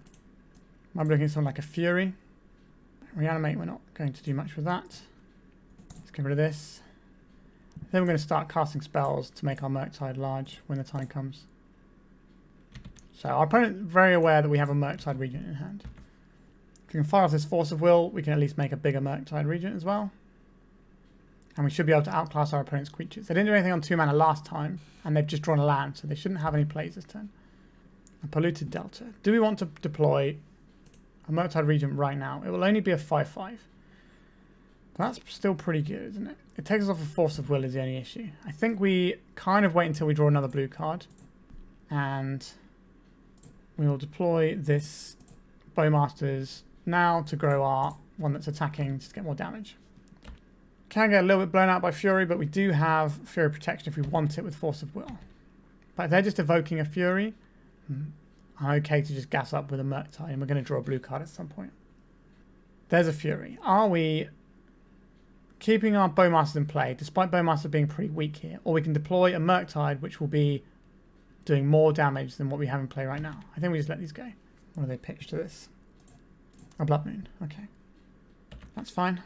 Might be looking at something like a Fury. Reanimate, we're not going to do much with that. Let's get rid of this. Then we're going to start casting spells to make our Murktide large when the time comes. So our opponent is very aware that we have a Murktide Regent in hand. If we can fire off this Force of Will, we can at least make a bigger Murktide Regent as well. And we should be able to outclass our opponent's creatures. They didn't do anything on 2 mana last time, and they've just drawn a land, so they shouldn't have any plays this turn. A Polluted Delta. Do we want to deploy a Murktide Regent right now? It will only be a 5/5. That's still pretty good, isn't it? It takes us off a Force of Will is the only issue. I think we kind of wait until we draw another blue card. And we will deploy this Bowmasters now to grow our one that's attacking just to get more damage. Can get a little bit blown out by Fury, but we do have Fury protection if we want it with Force of Will. But if they're just evoking a Fury, I'm okay to just gas up with a Murktide, and we're going to draw a blue card at some point. There's a Fury. Are we keeping our Bowmasters in play, despite Bowmasters being pretty weak here? Or we can deploy a Murktide, which will be doing more damage than what we have in play right now. I think we just let these go. What do they pitch to this? A Blood Moon. Okay. That's fine.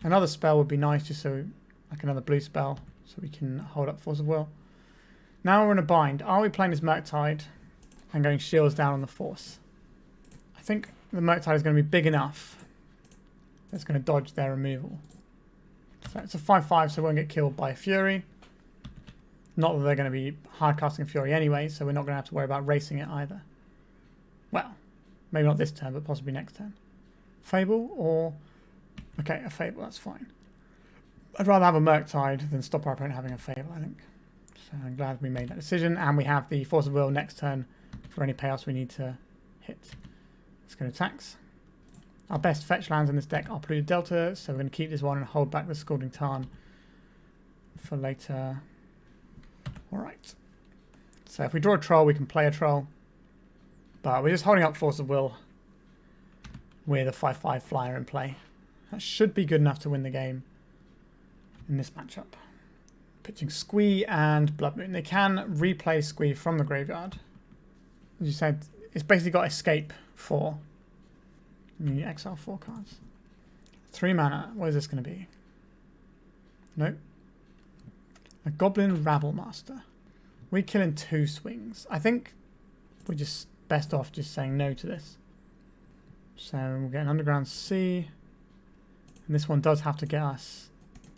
Another spell would be nice, just so, like another blue spell, so we can hold up Force of Will. Now we're in a bind. Are we playing this Murktide and going shields down on the Force? I think the Murktide is going to be big enough that's going to dodge their removal. So it's a 5/5, so it won't get killed by a Fury. Not that they're going to be hard casting a Fury anyway, so we're not going to have to worry about racing it either. Well, maybe not this turn, but possibly next turn. Fable or... Okay, a Fable, that's fine. I'd rather have a Murktide than stop our opponent having a Fable, I think. So I'm glad we made that decision, and we have the Force of Will next turn for any payoffs we need to hit. Let's go to attacks. Our best fetch lands in this deck are Polluted Delta, so we're going to keep this one and hold back the Scalding Tarn for later. Alright. So if we draw a Troll, we can play a Troll. But we're just holding up Force of Will with a 5/5 flyer in play. That should be good enough to win the game in this matchup. Pitching Squee and Blood Moon. They can replay Squee from the graveyard. As you said, it's basically got Escape 4. You exile 4 cards. 3 mana. What is this going to be? Nope. A Goblin Rabblemaster. We kill in 2 swings. I think we're just best off just saying no to this. So we'll get an Underground Sea. And this one does have to get us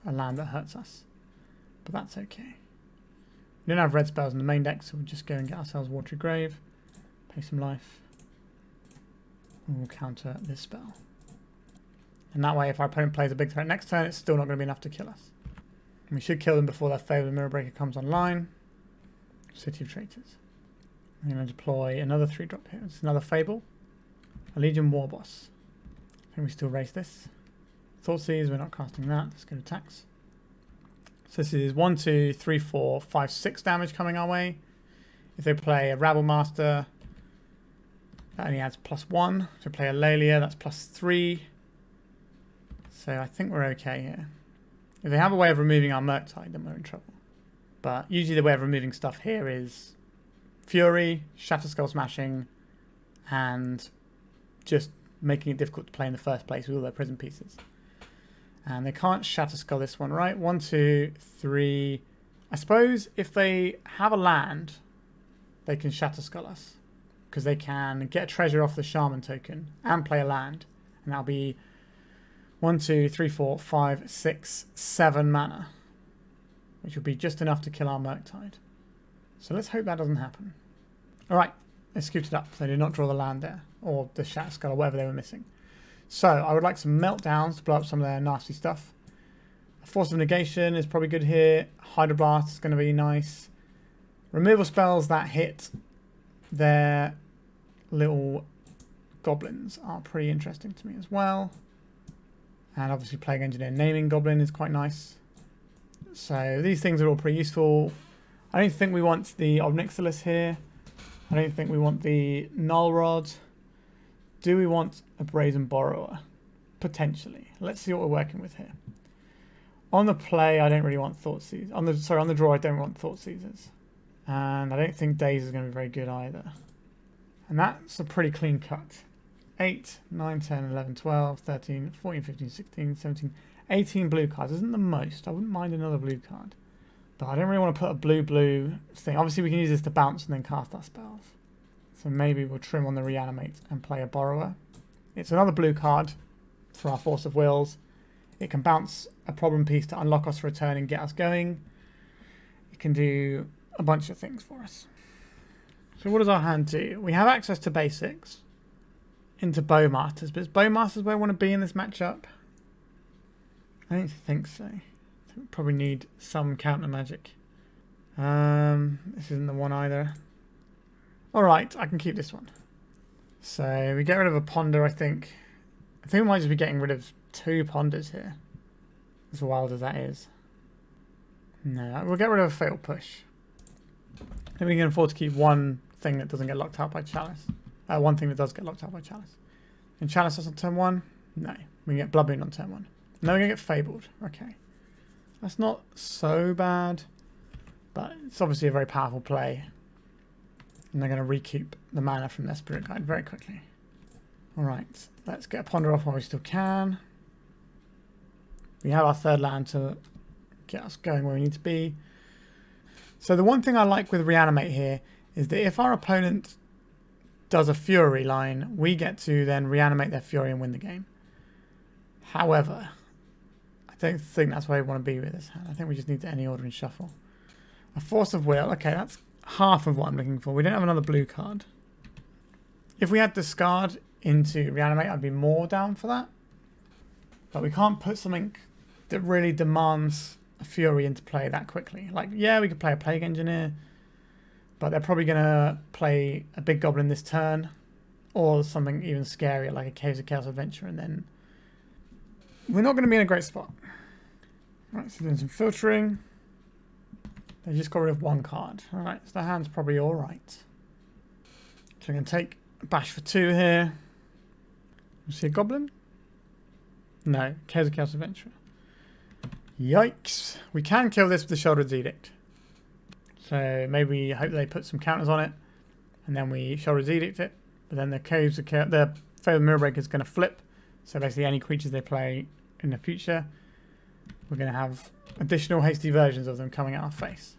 a land that hurts us. But that's okay. We don't have red spells in the main deck, so we'll just go and get ourselves Watery Grave. Pay some life. And we'll counter this spell. And that way, if our opponent plays a big threat next turn, it's still not going to be enough to kill us. And we should kill them before their Fable Mirror Breaker comes online. City of Traitors. I'm going to deploy another 3-drop here. It's another Fable. A Legion Warboss. I think we still race this. Thoughtseize, we're not casting that. Let's go to attacks. So this is 1, 2, 3, 4, 5, 6 damage coming our way. If they play a Rabblemaster, that only adds +1. If they play a Lalia, that's +3. So I think we're okay here. If they have a way of removing our Murktide, then we're in trouble. But usually the way of removing stuff here is Fury, Shatterskull Smashing, and just making it difficult to play in the first place with all their prison pieces. And they can't Shatterskull this one, right? 1, 2, 3. I suppose if they have a land, they can Shatterskull us. Because they can get a treasure off the Shaman token and play a land. And that'll be 1, 2, 3, 4, 5, 6, 7 mana. Which will be just enough to kill our Murktide. So let's hope that doesn't happen. Alright, they scooped it up. They did not draw the land there, or the Shatter Skull, or whatever they were missing. So I would like some Meltdowns to blow up some of their nasty stuff. A Force of Negation is probably good here. Hydroblast is going to be nice. Removal spells that hit their little goblins are pretty interesting to me as well. And obviously Plague Engineer naming Goblin is quite nice. So these things are all pretty useful. I don't think we want the Ob Nixilis here. I don't think we want the Null Rod. Do we want a Brazen Borrower? Potentially. Let's see what we're working with here. On the play, I don't really want Thoughtseize. On the draw, I don't want Thoughtseizes. And I don't think Daze is going to be very good either. And that's a pretty clean cut. 8, 9, 10, 11, 12, 13, 14, 15, 16, 17, 18 blue cards. Isn't the most. I wouldn't mind another blue card. But I don't really want to put a blue thing. Obviously, we can use this to bounce and then cast our spells. So maybe we'll trim on the Reanimate and play a Borrower. It's another blue card for our Force of Wills. It can bounce a problem piece to unlock us for a turn and get us going. It can do a bunch of things for us. So what does our hand do? We have access to basics into Bowmasters, but is Bowmasters where I want to be in this matchup? I don't think so. I think we probably need some counter magic. This isn't the one either. Alright, I can keep this one. So we get rid of a Ponder, I think. I think we might just be getting rid of 2 Ponders here. As wild as that is. No, we'll get rid of a Fatal Push. Then we can afford to keep one thing that doesn't get locked out by Chalice. One thing that does get locked out by Chalice. Can Chalice us on turn 1? No. We can get Blood Moon on turn 1. No, we're going to get Fabled. Okay. That's not so bad. But it's obviously a very powerful play. And they're going to recoup the mana from their Spirit Guide very quickly. Alright. Let's get a Ponder off while we still can. We have our third land to get us going where we need to be. So the one thing I like with Reanimate here is that if our opponent does a Fury line, we get to then reanimate their Fury and win the game. However, I don't think that's where we want to be with this hand. I think we just need to any order and shuffle. A Force of Will. Okay, that's half of what I'm looking for. We don't have another blue card. If we had Discard into Reanimate, I'd be more down for that. But we can't put something that really demands a Fury into play that quickly. Like, yeah, we could play a Plague Engineer, but they're probably going to play a big Goblin this turn, or something even scarier like a Caves of Chaos Adventure, and then we're not going to be in a great spot. Right, so doing some filtering. They just got rid of 1 card. Alright, so the hand's probably alright. So we're going to take a bash for 2 here. You see a Goblin? No, Caves of Chaos Adventure. Yikes. We can kill this with the Sheoldred's Edict. So maybe hope they put some counters on it, and then we Sheoldred's Edict it. But then the Caves of Chaos, the Fabled Mirror Breaker is going to flip. So basically any creatures they play in the future, we're going to have additional hasty versions of them coming at our face.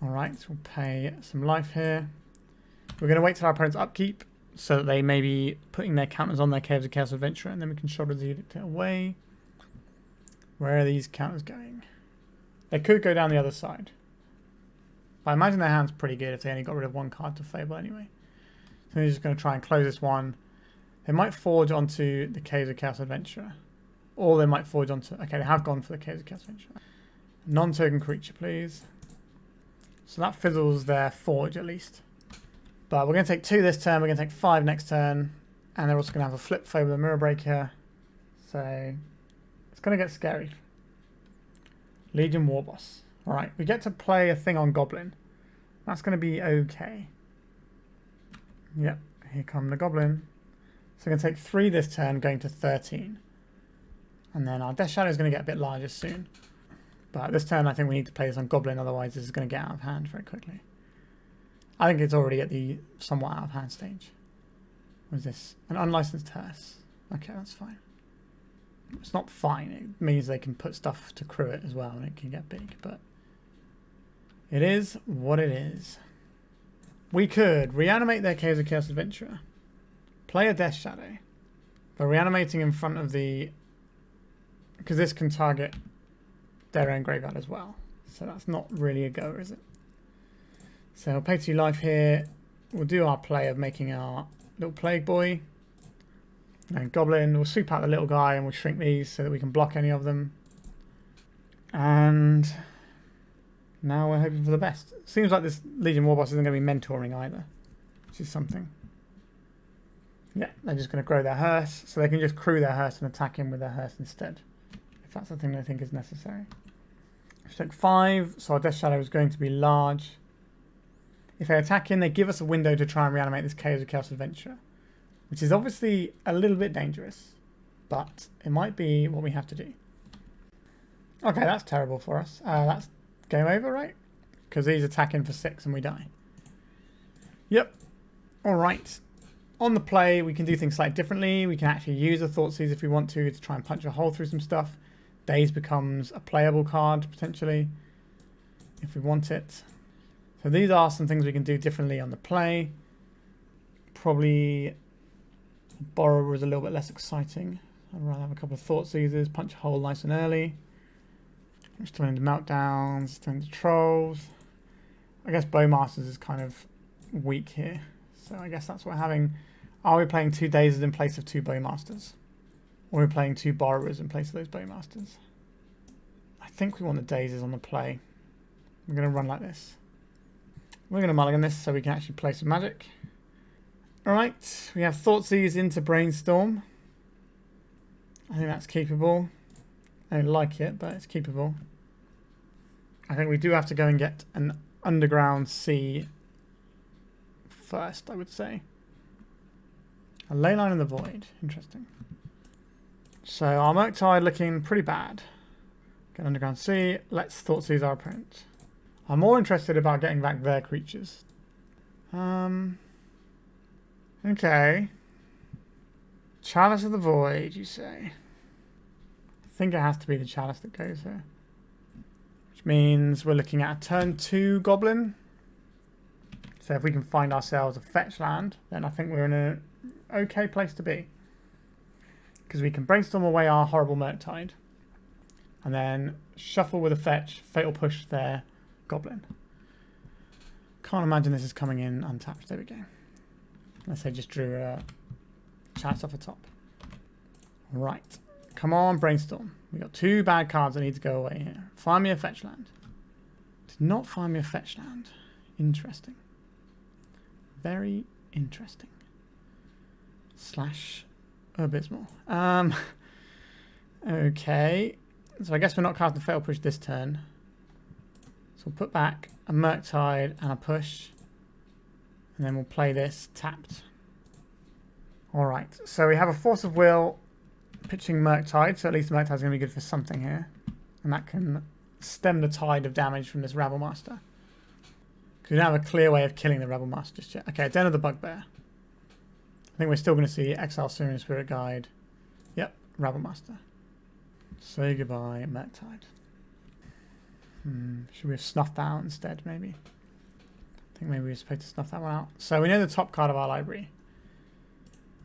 Alright, so we'll pay some life here. We're going to wait till our opponent's upkeep, so that they may be putting their counters on their Caves of Chaos Adventure, and then we can Sheoldred's Edict it away. Where are these counters going? They could go down the other side. But I imagine their hand's pretty good if they only got rid of 1 card to Fable anyway. So they're just going to try and close this one. They might forge onto the Caves of Chaos Adventure. Or they might forge onto... Okay, they have gone for the Caves of Chaos Adventure. Non-token creature, please. So that fizzles their forge at least. But we're going to take 2 this turn. We're going to take 5 next turn. And they're also going to have a flip Fable the Mirror Breaker. So it's going to get scary. Legion Warboss. Alright, we get to play a thing on Goblin. That's going to be okay. Yep, here come the Goblin. So we're going to take 3 this turn, going to 13. And then our Death Shadow is going to get a bit larger soon. But this turn I think we need to play this on Goblin, otherwise this is going to get out of hand very quickly. I think it's already at the somewhat out of hand stage. What is this? An unlicensed hearse. Okay, that's fine. It's not fine. It means they can put stuff to crew it as well and it can get big, but it is what it is. We could reanimate their Caves of Chaos Adventurer, play a Death Shadow, but reanimating in front of the... because this can target their own graveyard as well. So that's not really a go, is it? So we'll pay 2 life here. We'll do our play of making our little Plague Boy. And Goblin, we'll sweep out the little guy and we'll shrink these so that we can block any of them. And now we're hoping for the best. Seems like this Legion Warboss isn't going to be mentoring either, which is something. Yeah, they're just going to grow their hearse, so they can just crew their hearse and attack him with their hearse instead, if that's the thing they think is necessary. Stroke 5, so our Death Shadow is going to be large. If they attack in, they give us a window to try and reanimate this Chaos Adventurer, which is obviously a little bit dangerous, but it might be what we have to do. Okay, that's terrible for us. That's game over, right? Because he's attacking for 6 and we die. Yep. All right. On the play, we can do things slightly differently. We can actually use a Thoughtseize if we want to try and punch a hole through some stuff. Daze becomes a playable card, potentially, if we want it. So these are some things we can do differently on the play. Probably Borrower is a little bit less exciting. I'd rather have a couple of Thoughtseizes, punch a hole nice and early. Just turn into Meltdowns, turn into Trolls. I guess Bowmasters is kind of weak here. So I guess that's what we're having. Are we playing 2 Dazes in place of 2 Bowmasters? Or are we playing 2 Borrowers in place of those Bowmasters? I think we want the Dazes on the play. We're going to run like this. We're going to mulligan this so we can actually play some magic. Alright, we have Thoughtseize into Brainstorm. I think that's keepable. I don't like it, but it's keepable. I think we do have to go and get an Underground Sea first, I would say. A Leyline in the Void. Interesting. So our Murktide looking pretty bad. Get Underground Sea. Let's Thoughtseize our opponent. I'm more interested about getting back their creatures. Okay. Chalice of the Void, you say? I think it has to be the Chalice that goes here. Which means we're looking at a turn 2 Goblin. So if we can find ourselves a fetch land, then I think we're in an okay place to be. Because we can Brainstorm away our horrible Murktide. And then shuffle with a fetch, Fatal Push their Goblin. Can't imagine this is coming in untapped. There we go. Unless they just drew a Chalice off the top. Right. Come on, Brainstorm. We got 2 bad cards that need to go away here. Find me a fetch land. Did not find me a fetch land. Interesting. Very interesting. Slash abysmal. Okay. So I guess we're not casting Fatal Push this turn. So we'll put back a Murktide and a push. And then we'll play this tapped. Alright. So we have a Force of Will pitching Murktide. So at least Murktide's going to be good for something here. And that can stem the tide of damage from this Rabblemaster. Because we don't have a clear way of killing the Rabblemaster just yet. Okay, Den of the Bugbear. I think we're still going to see Exile Syrian Spirit Guide. Yep, Rabblemaster. Say goodbye, Murktide. Should we have snuffed that out instead, maybe? I think maybe we're supposed to snuff that one out. So we know the top card of our library.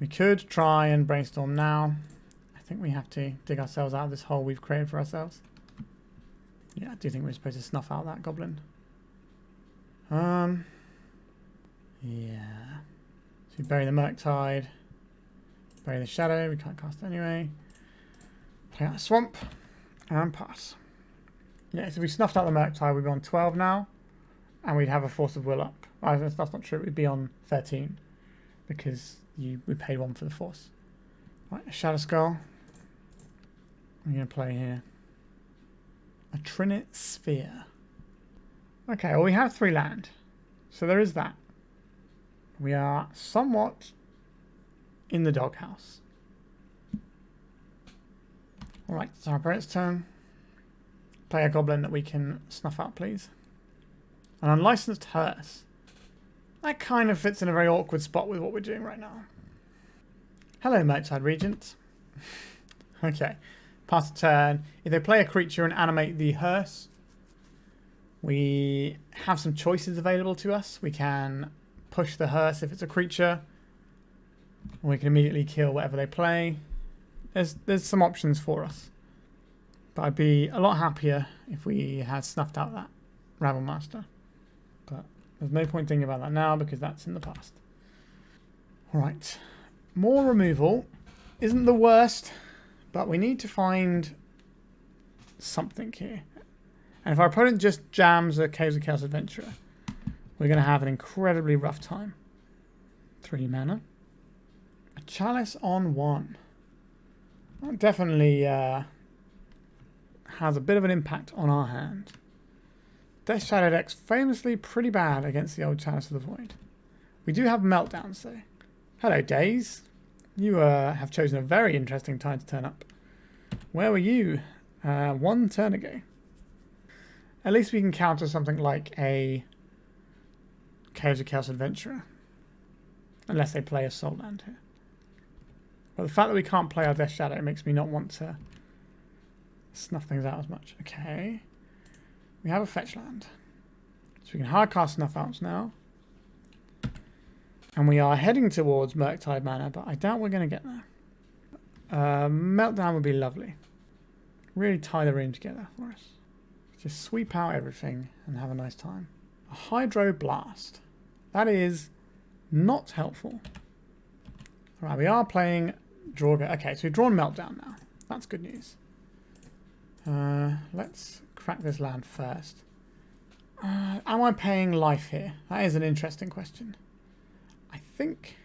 We could try and Brainstorm now. I think we have to dig ourselves out of this hole we've created for ourselves. Yeah, I do think we're supposed to snuff out that Goblin. Yeah. So we bury the Murktide. Bury the Shadow. We can't cast anyway. Play out a Swamp. And pass. Yeah, so we snuffed out the Murktide. We'd be on 12 now. And we'd have a Force of Will up. That's not true. We'd be on 13. Because we paid 1 for the Force. Right, a Shadow Skull. We're going to play here. A Trinit Sphere. Okay, well we have 3 land. So there is that. We are somewhat in the doghouse. Alright, it's our opponent's turn. Play a Goblin that we can snuff out, please. An Unlicensed Hearse. That kind of fits in a very awkward spot with what we're doing right now. Hello, Murktide Regent. Okay, pass a turn. If they play a creature and animate the hearse, we have some choices available to us. We can push the hearse if it's a creature. Or we can immediately kill whatever they play. There's some options for us. But I'd be a lot happier if we had snuffed out that Rabblemaster. But There's no point thinking about that now because that's in the past. Alright. More removal isn't the worst, but we need to find something here. And if our opponent just jams a Caves of Chaos Adventurer, we're going to have an incredibly rough time. 3 mana. A Chalice on 1. That definitely has a bit of an impact on our hand. Death Shadow deck's famously pretty bad against the old Chalice of the Void. We do have Meltdowns though. Hello Daze. You have chosen a very interesting time to turn up. Where were you 1 turn ago? At least we can counter something like a Caves of Chaos Adventurer. Unless they play a Soul Land here. But the fact that we can't play our Death Shadow makes me not want to snuff things out as much. Okay. We have a fetch land. So we can hard cast Snuff Outs now. And we are heading towards Murktide mana, but I doubt we're going to get there. Meltdown would be lovely. Really tie the room together for us. Just sweep out everything and have a nice time. A Hydroblast. That is not helpful. Alright, we are playing draw. Okay, so we've drawn Meltdown now. That's good news. Let's crack this land first. Am I paying life here? That is an interesting question. I think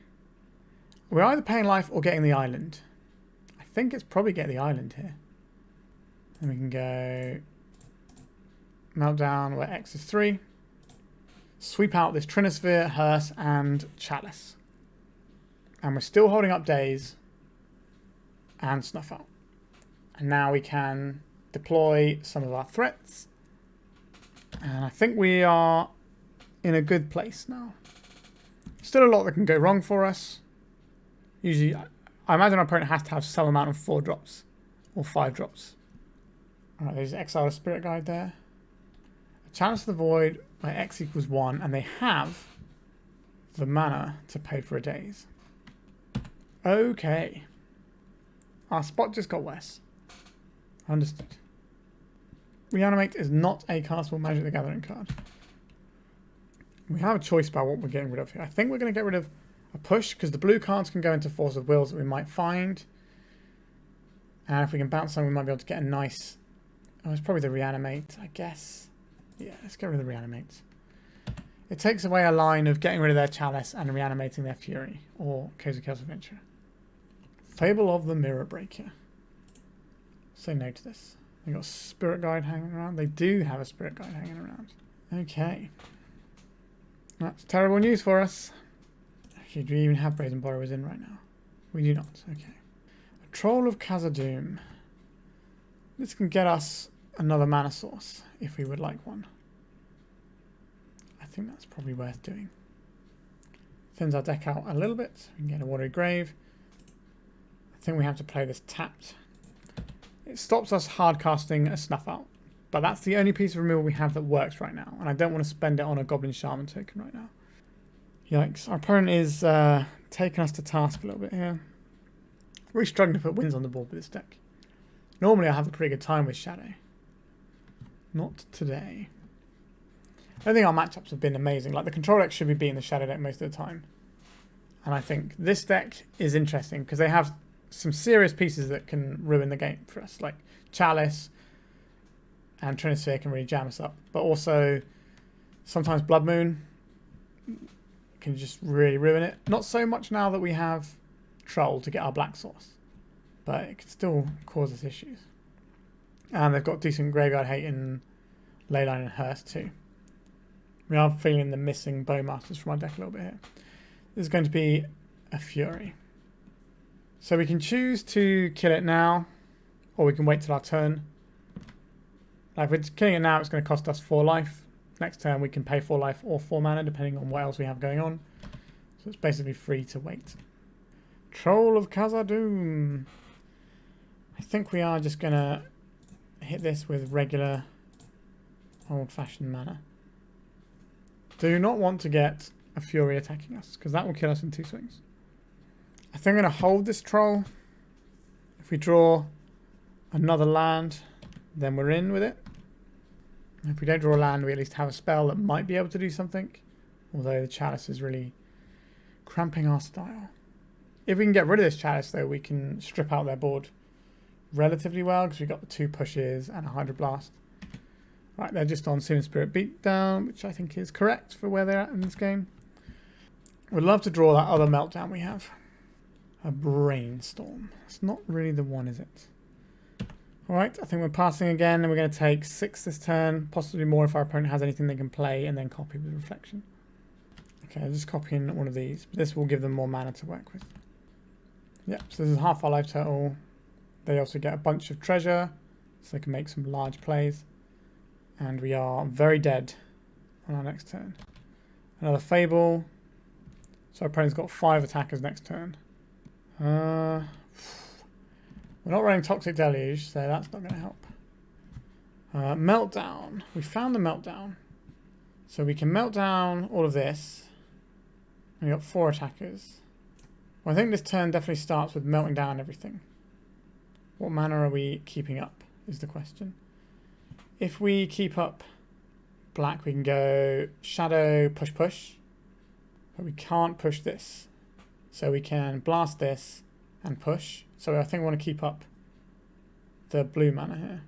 we're either paying life or getting the island. I think it's probably get the island here. And we can go Meltdown where X is 3. Sweep out this Trinisphere, Hearse, and Chalice. And we're still holding up Daze and Snuff Out. And now we can deploy some of our threats. And I think we are in a good place now. Still a lot that can go wrong for us. Usually, I imagine our opponent has to have some amount of 4 drops or 5 drops. Alright, there's Exile of Spirit Guide there. A Chalice of the Void where X equals 1, and they have the mana to pay for a Daze. Okay. Our spot just got worse. Understood. Reanimate is not a castable Magic the Gathering card. We have a choice about what we're getting rid of here. I think we're going to get rid of a push because the blue cards can go into Force of Wills that we might find. And if we can bounce some, we might be able to get a nice... Oh, it's probably the Reanimate, I guess. Yeah, let's get rid of the Reanimate. It takes away a line of getting rid of their Chalice and reanimating their Fury, or Caves of Chaos Adventure. Fable of the Mirror Breaker. Say no to this. They got a Spirit Guide hanging around. They do have a Spirit Guide hanging around. Okay. That's terrible news for us. Actually, do we even have Brazen Borrowers in right now? We do not. Okay. A Troll of Khazad-dum. This can get us another mana source, if we would like one. I think that's probably worth doing. Thins our deck out a little bit. We can get a Watery Grave. I think we have to play this tapped. It stops us hard casting a Snuff Out. But that's the only piece of removal we have that works right now. And I don't want to spend it on a Goblin Shaman token right now. Yikes. Our opponent is taking us to task a little bit here. Really struggling to put wins on the board with this deck. Normally I have a pretty good time with Shadow. Not today. I think our matchups have been amazing. Like the control deck should be beating the Shadow deck most of the time. And I think this deck is interesting because they have some serious pieces that can ruin the game for us. Like Chalice and Trinisphere can really jam us up. But also sometimes Blood Moon can just really ruin it. Not so much now that we have Troll to get our black source. But it can still cause us issues. And they've got decent graveyard hate in Leyline and Hearse too. We are feeling the missing Bowmasters from our deck a little bit here. This is going to be a Fury. So we can choose to kill it now, or we can wait till our turn. Like if we're killing it now, it's going to cost us 4 life. Next turn we can pay 4 life or 4 mana, depending on what else we have going on. So it's basically free to wait. Troll of Khazad-dum. I think we are just going to hit this with regular old-fashioned mana. Do not want to get a Fury attacking us, because that will kill us in 2 swings. I think I'm going to hold this Troll. If we draw another land, then we're in with it. If we don't draw a land, we at least have a spell that might be able to do something. Although the Chalice is really cramping our style. If we can get rid of this Chalice, though, we can strip out their board relatively well, because we've got the 2 pushes and a Hydroblast. Right, they're just on Sin Spirit Beatdown, which I think is correct for where they're at in this game. Would love to draw that other Meltdown we have. A Brainstorm. It's not really the one, is it? Alright, I think we're passing again, and we're going to take 6 this turn, possibly more if our opponent has anything they can play, and then copy with Reflection. Okay, I'm just copying one of these, but this will give them more mana to work with. Yep, so this is half our life total. They also get a bunch of treasure, so they can make some large plays. And we are very dead on our next turn. Another Fable. So our opponent's got 5 attackers next turn. We're not running Toxic Deluge, so that's not going to help. Meltdown. We found the Meltdown. So we can melt down all of this. We got 4 attackers. Well, I think this turn definitely starts with melting down everything. What mana are we keeping up, is the question. If we keep up black, we can go Shadow, push, push. But we can't push this. So we can blast this and push. So I think we want to keep up the blue mana here.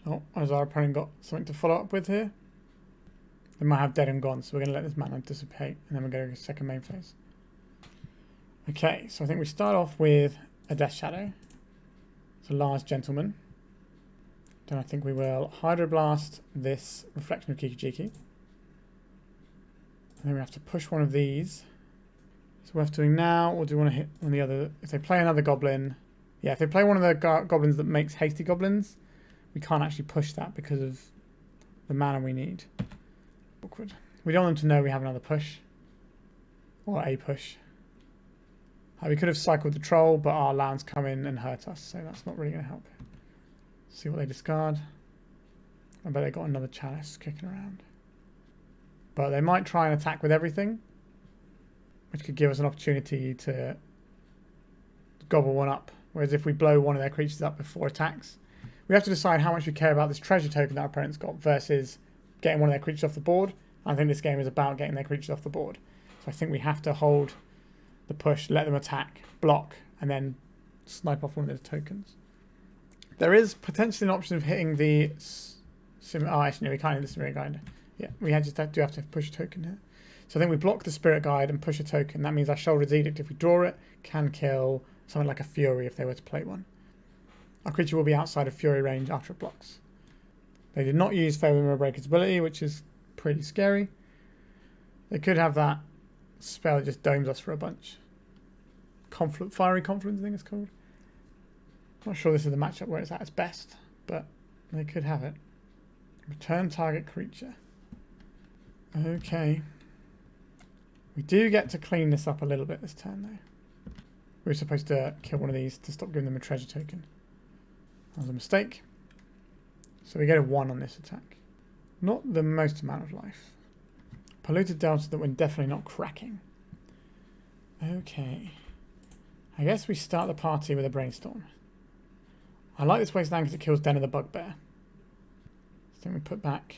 Oh, has our opponent got something to follow up with here? They might have Dead and Gone, so we're going to let this mana dissipate, and then we're going to go second main phase. Okay, so I think we start off with a Death Shadow. It's a large gentleman. Then I think we will Hydroblast this Reflection of Kiki-Jiki. And then we have to push one of these. So we're doing now, or do we want to hit one of the other? If they play another goblin, yeah, if they play one of the goblins that makes hasty goblins, we can't actually push that because of the mana we need. Awkward. We don't want them to know we have another push. Or a push. We could have cycled the troll, but our lands come in and hurt us, so that's not really going to help. See what they discard. I bet they got another Chalice kicking around. But they might try and attack with everything, which could give us an opportunity to gobble one up. Whereas if we blow one of their creatures up before attacks, we have to decide how much we care about this treasure token that our opponent's got versus getting one of their creatures off the board. I think this game is about getting their creatures off the board. So I think we have to hold the push, let them attack, block, and then snipe off one of those tokens. There is potentially an option of hitting the... actually, no, we can't hit the Spirit Guide. Yeah, we just do have to push a token here. So I think we block the Spirit Guide and push a token. That means our Sheoldred's Edict, if we draw it, can kill something like a Fury if they were to play one. Our creature will be outside of Fury range after it blocks. They did not use Fable Mirror Breaker's ability, which is pretty scary. They could have that spell that just domes us for a bunch. Fiery Confluence, I think it's called. Not sure this is the matchup where it's at its best, but they could have it. Return target creature. Okay. We do get to clean this up a little bit this turn, though. We were supposed to kill one of these to stop giving them a treasure token. That was a mistake. So we get a 1 on this attack. Not the most amount of life. Polluted Delta that we're definitely not cracking. Okay. I guess we start the party with a Brainstorm. I like this Wasteland because it kills Den of the Bugbear. So then we put back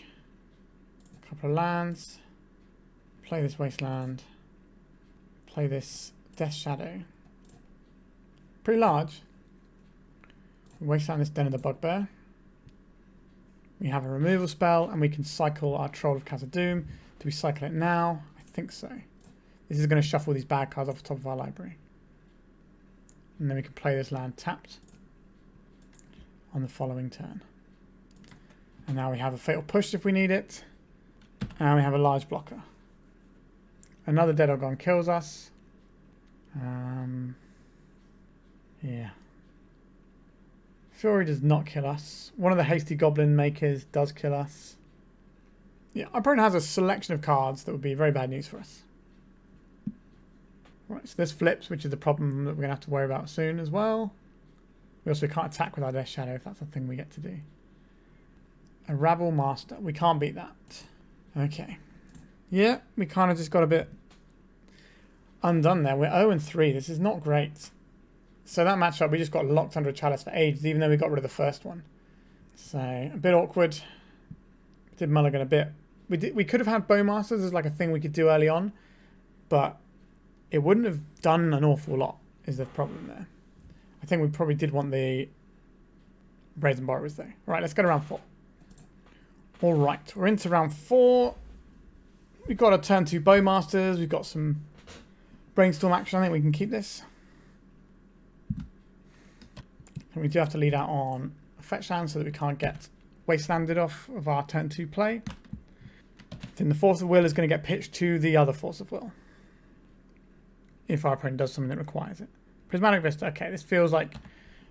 a couple of lands. Play this Wasteland. Play this Death Shadow. Pretty large. We Wasteland this Den of the Bugbear. We have a removal spell, and we can cycle our Troll of Khazad-dum. Do we cycle it now? I think so. This is going to shuffle these bad cards off the top of our library. And then we can play this land tapped on the following turn. And now we have a Fatal Push if we need it. And we have a large blocker. Another Dead or Gone kills us. Yeah. Fury does not kill us. One of the Hasty Goblin makers does kill us. Yeah, our opponent has a selection of cards that would be very bad news for us. Right, so this flips, which is the problem that we're going to have to worry about soon as well. We also can't attack with our Death Shadow if that's a thing we get to do. A Rabble Master. We can't beat that. Okay. Yeah, we kind of just got a bit undone there. We're 0-3. This is not great. So that matchup, we just got locked under a Chalice for ages, even though we got rid of the first one. So, a bit awkward. Did mulligan a bit we could have had Bowmasters as like a thing we could do early on, but it wouldn't have done an awful lot, is the problem there. I think we probably did want the Brazen Borrowers though. Right, let's go to round 4. Alright, we're into round 4. We've got a turn 2 Bowmasters, we've got some Brainstorm action. I think we can keep this. And we do have to lead out on a fetch land so that we can't get Wastelanded off of our turn 2 play. Then the Force of Will is going to get pitched to the other Force of Will, if our opponent does something that requires it. Prismatic Vista. Okay, this feels like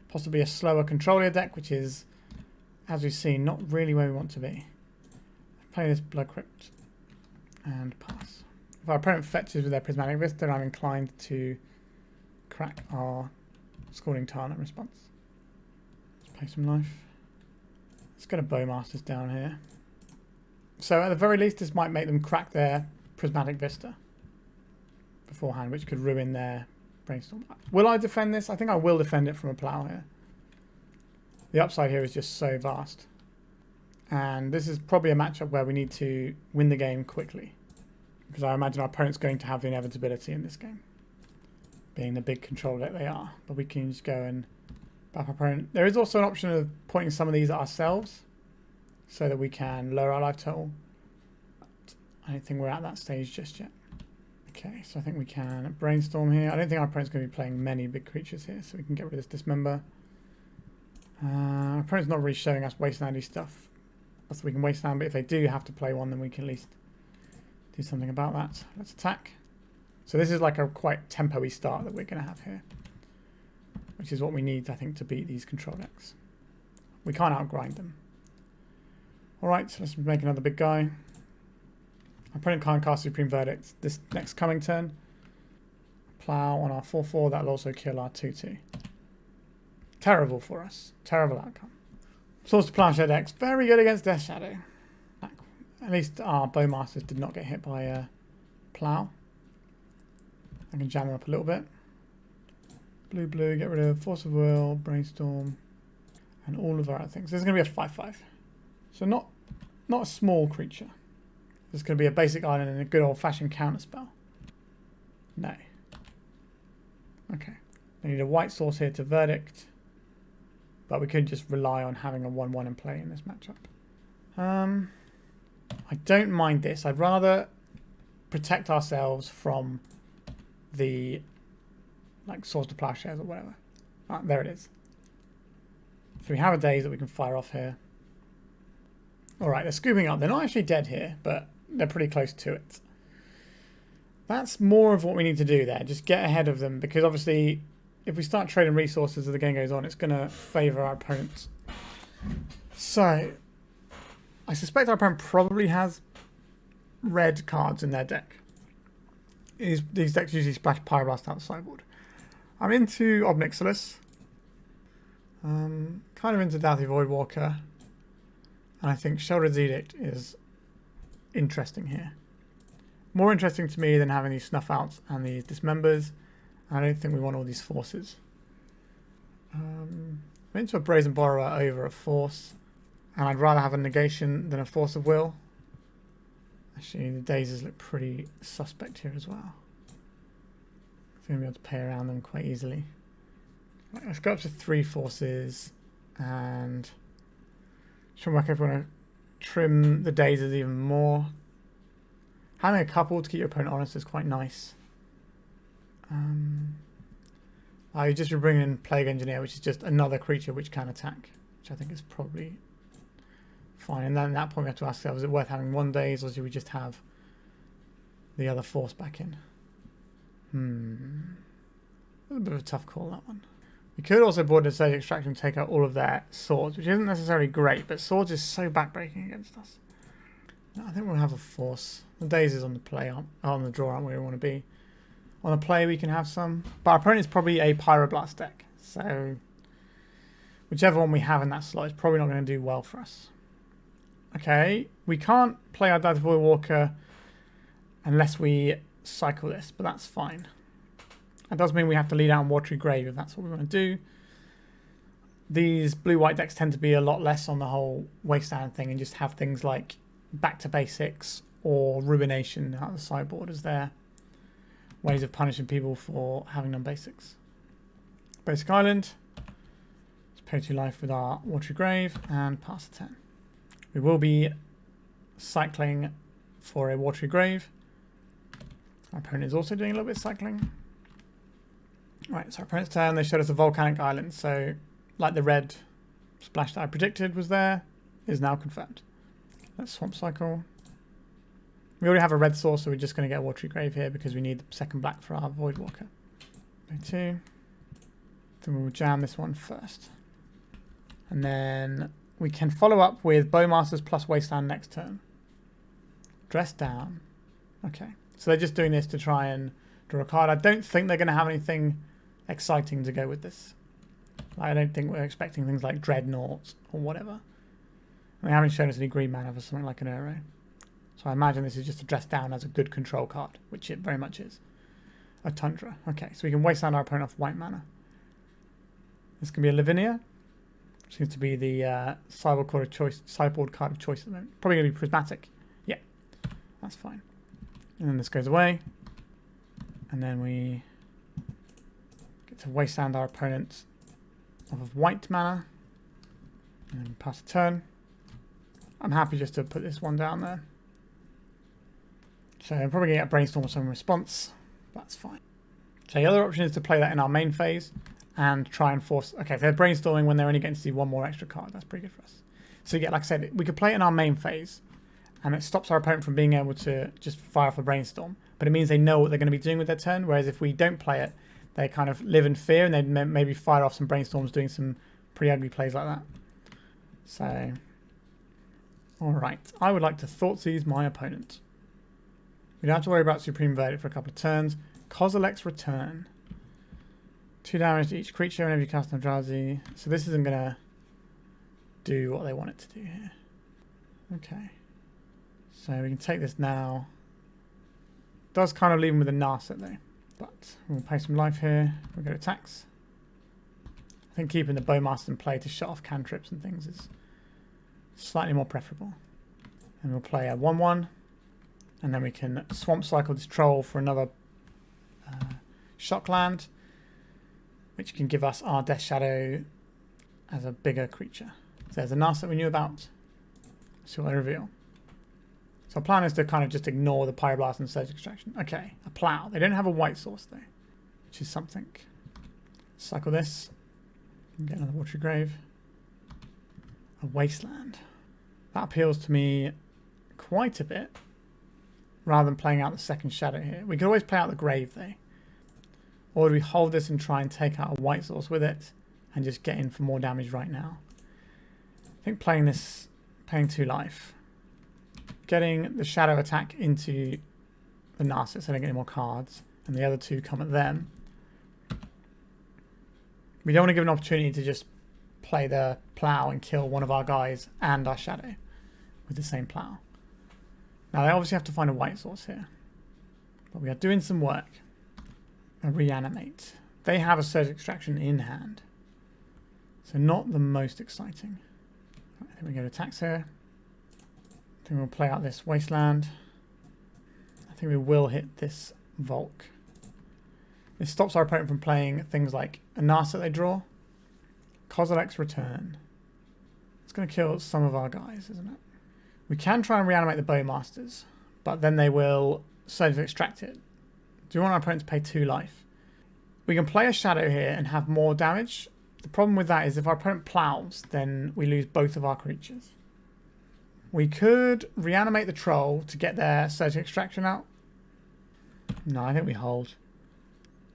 possibly a slower controller deck, which is, as we've seen, not really where we want to be. Play this Blood Crypt and pass. If our opponent fetches with their Prismatic Vista, I'm inclined to crack our Scalding Tarn in response. Let's play some life. Let's get a Bowmasters down here. So at the very least, this might make them crack their Prismatic Vista beforehand, which could ruin their Brainstorm. Will I defend this? I think I will defend it from a plow here. The upside here is just so vast. And this is probably a matchup where we need to win the game quickly, because I imagine our opponent's going to have the inevitability in this game, being the big control that they are. But we can just go and bap our opponent. There is also an option of pointing some of these at ourselves so that we can lower our life total. But I don't think we're at that stage just yet. Okay, so I think we can Brainstorm here. I don't think our opponent's going to be playing many big creatures here, so we can get rid of this Dismember. Our opponent's not really showing us Wastelandy stuff, so we can Wasteland, but if they do have to play one, then we can at least do something about that. Let's attack. So this is like a quite tempo-y start that we're going to have here, which is what we need, I think, to beat these control decks. We can't outgrind them. Alright, so let's make another big guy. Our opponent can't cast Supreme Verdict this next coming turn. Plow on our 4/4, that'll also kill our 2/2. Terrible for us. Terrible outcome. Source to Plowshare decks, very good against Death Shadow. At least our Bowmasters did not get hit by a plow. I can jam them up a little bit. Blue, get rid of Force of Will, Brainstorm, and all of our other things. This is going to be a 5/5. So not a small creature. This is going to be a basic island and a good old-fashioned counterspell. No. Okay. We need a white source here to Verdict. But we could just rely on having a 1/1 in play in this matchup. I don't mind this. I'd rather protect ourselves from the Swords to Plowshares or whatever. Ah, there it is. So we have a Daze that we can fire off here. Alright, they're scooping up. They're not actually dead here, but they're pretty close to it. That's more of what we need to do there. Just get ahead of them, because obviously if we start trading resources as the game goes on, it's going to favour our opponents. So I suspect our opponent probably has red cards in their deck. These decks usually splash Pyroblast out the sideboard. I'm into Ob Nixilis. Kind of into Dauthi Voidwalker. And I think Sheoldred's Edict is interesting here. More interesting to me than having these Snuff Outs and these Dismembers. I don't think we want all these forces. I'm into a Brazen Borrower over a Force. And I'd rather have a Negation than a Force of Will. Actually, the Dazes look pretty suspect here as well. I'm going to be able to play around them quite easily. Right, let's go up to 3 forces. And try and work if we want to trim the Dazes even more. Having a couple to keep your opponent honest is quite nice. I just be bringing in Plague Engineer, which is just another creature which can attack, which I think is probably fine. And then at that point we have to ask ourselves, is it worth having 1 Daze, or do we just have the other Force back in? A bit of a tough call, that one. We could also board the Sage Extraction and take out all of their swords, which isn't necessarily great, but swords is so backbreaking against us. No, I think we'll have a Force. The Daze is on the play, on the draw, aren't we? We want to be. On the play we can have some. But our opponent is probably a Pyroblast deck, so whichever one we have in that slot is probably not going to do well for us. Okay, we can't play our Dauthi Voidwalker unless we cycle this, but that's fine. That does mean we have to lead out on Watery Grave if that's what we want to do. These blue-white decks tend to be a lot less on the whole Wasteland thing and just have things like Back to Basics or Ruination out of the sideboard as their ways of punishing people for having done basics. Basic Island. Let's pay 2 life with our Watery Grave and pass the turn. We will be cycling for a Watery Grave. Our opponent is also doing a little bit of cycling. Right, so our opponent's turn, they showed us a Volcanic Island. So, like the red splash that I predicted was there, is now confirmed. Let's swamp cycle. We already have a red source, so we're just going to get a Watery Grave here because we need the second black for our Voidwalker. Play 2. Then we'll jam this one first. And then we can follow up with Bowmasters plus Wasteland next turn. Dress down. Okay. So they're just doing this to try and draw a card. I don't think they're going to have anything exciting to go with this. Like, I don't think we're expecting things like Dreadnought or whatever. They haven't shown us any green mana for something like an arrow. So I imagine this is just to dress down as a good control card, which it very much is. A Tundra. Okay, so we can Wasteland our opponent off white mana. This can be a Lavinia. Seems to be the sideboard card of choice at the moment. Probably going to be Prismatic. Yeah, that's fine. And then this goes away. And then we get to Wasteland our opponent off of white mana. And then pass the turn. I'm happy just to put this one down there. So I'm probably going to get a Brainstorm or some response. That's fine. So the other option is to play that in our main phase and try and force... Okay, if they're brainstorming when they're only getting to see one more extra card, that's pretty good for us. So yeah, like I said, we could play it in our main phase and it stops our opponent from being able to just fire off a Brainstorm. But it means they know what they're going to be doing with their turn, whereas if we don't play it, they kind of live in fear and they maybe fire off some Brainstorms doing some pretty ugly plays like that. So... Alright, I would like to Thoughtseize my opponent. We don't have to worry about Supreme Verdict for a couple of turns. Kozilek's Return. 2 damage to each creature whenever you cast an Eldrazi. So this isn't going to do what they want it to do here. Okay. So we can take this now. Does kind of leave him with a Narset though. But we'll pay some life here. We'll go to attacks. I think keeping the Bowmaster in play to shut off cantrips and things is slightly more preferable. And we'll play a 1-1. And then we can swamp cycle this troll for another shock land, which can give us our Death Shadow as a bigger creature. So there's a Narset we knew about. See what I reveal. So our plan is to kind of just ignore the Pyroblast and Surge Extraction. Okay, a Plow. They don't have a white source though, which is something. Cycle this. And get another Watery Grave. A Wasteland. That appeals to me quite a bit, rather than playing out the second shadow here. We could always play out the grave though. Or do we hold this and try and take out a white source with it and just get in for more damage right now? I think playing this, paying 2 life, getting the shadow attack into the Narset so they don't get any more cards, and the other 2 come at them. We don't want to give an opportunity to just play the Plow and kill one of our guys and our shadow with the same Plow. Now they obviously have to find a white source here, but we are doing some work. A Reanimate. They have a Surge Extraction in hand, so not the most exciting. Right, then we go to attacks here. I think we'll play out this Wasteland. I think we will hit this Volk. This stops our opponent from playing things like a Narset they draw. Kozilek's Return. It's going to kill some of our guys, isn't it? We can try and reanimate the Bowmasters, but then they will Surge Extract it. Do we want our opponent to pay 2 life? We can play a Shadow here and have more damage. The problem with that is if our opponent plows, then we lose both of our creatures. We could reanimate the Troll to get their Surge Extraction out. No, I think we hold.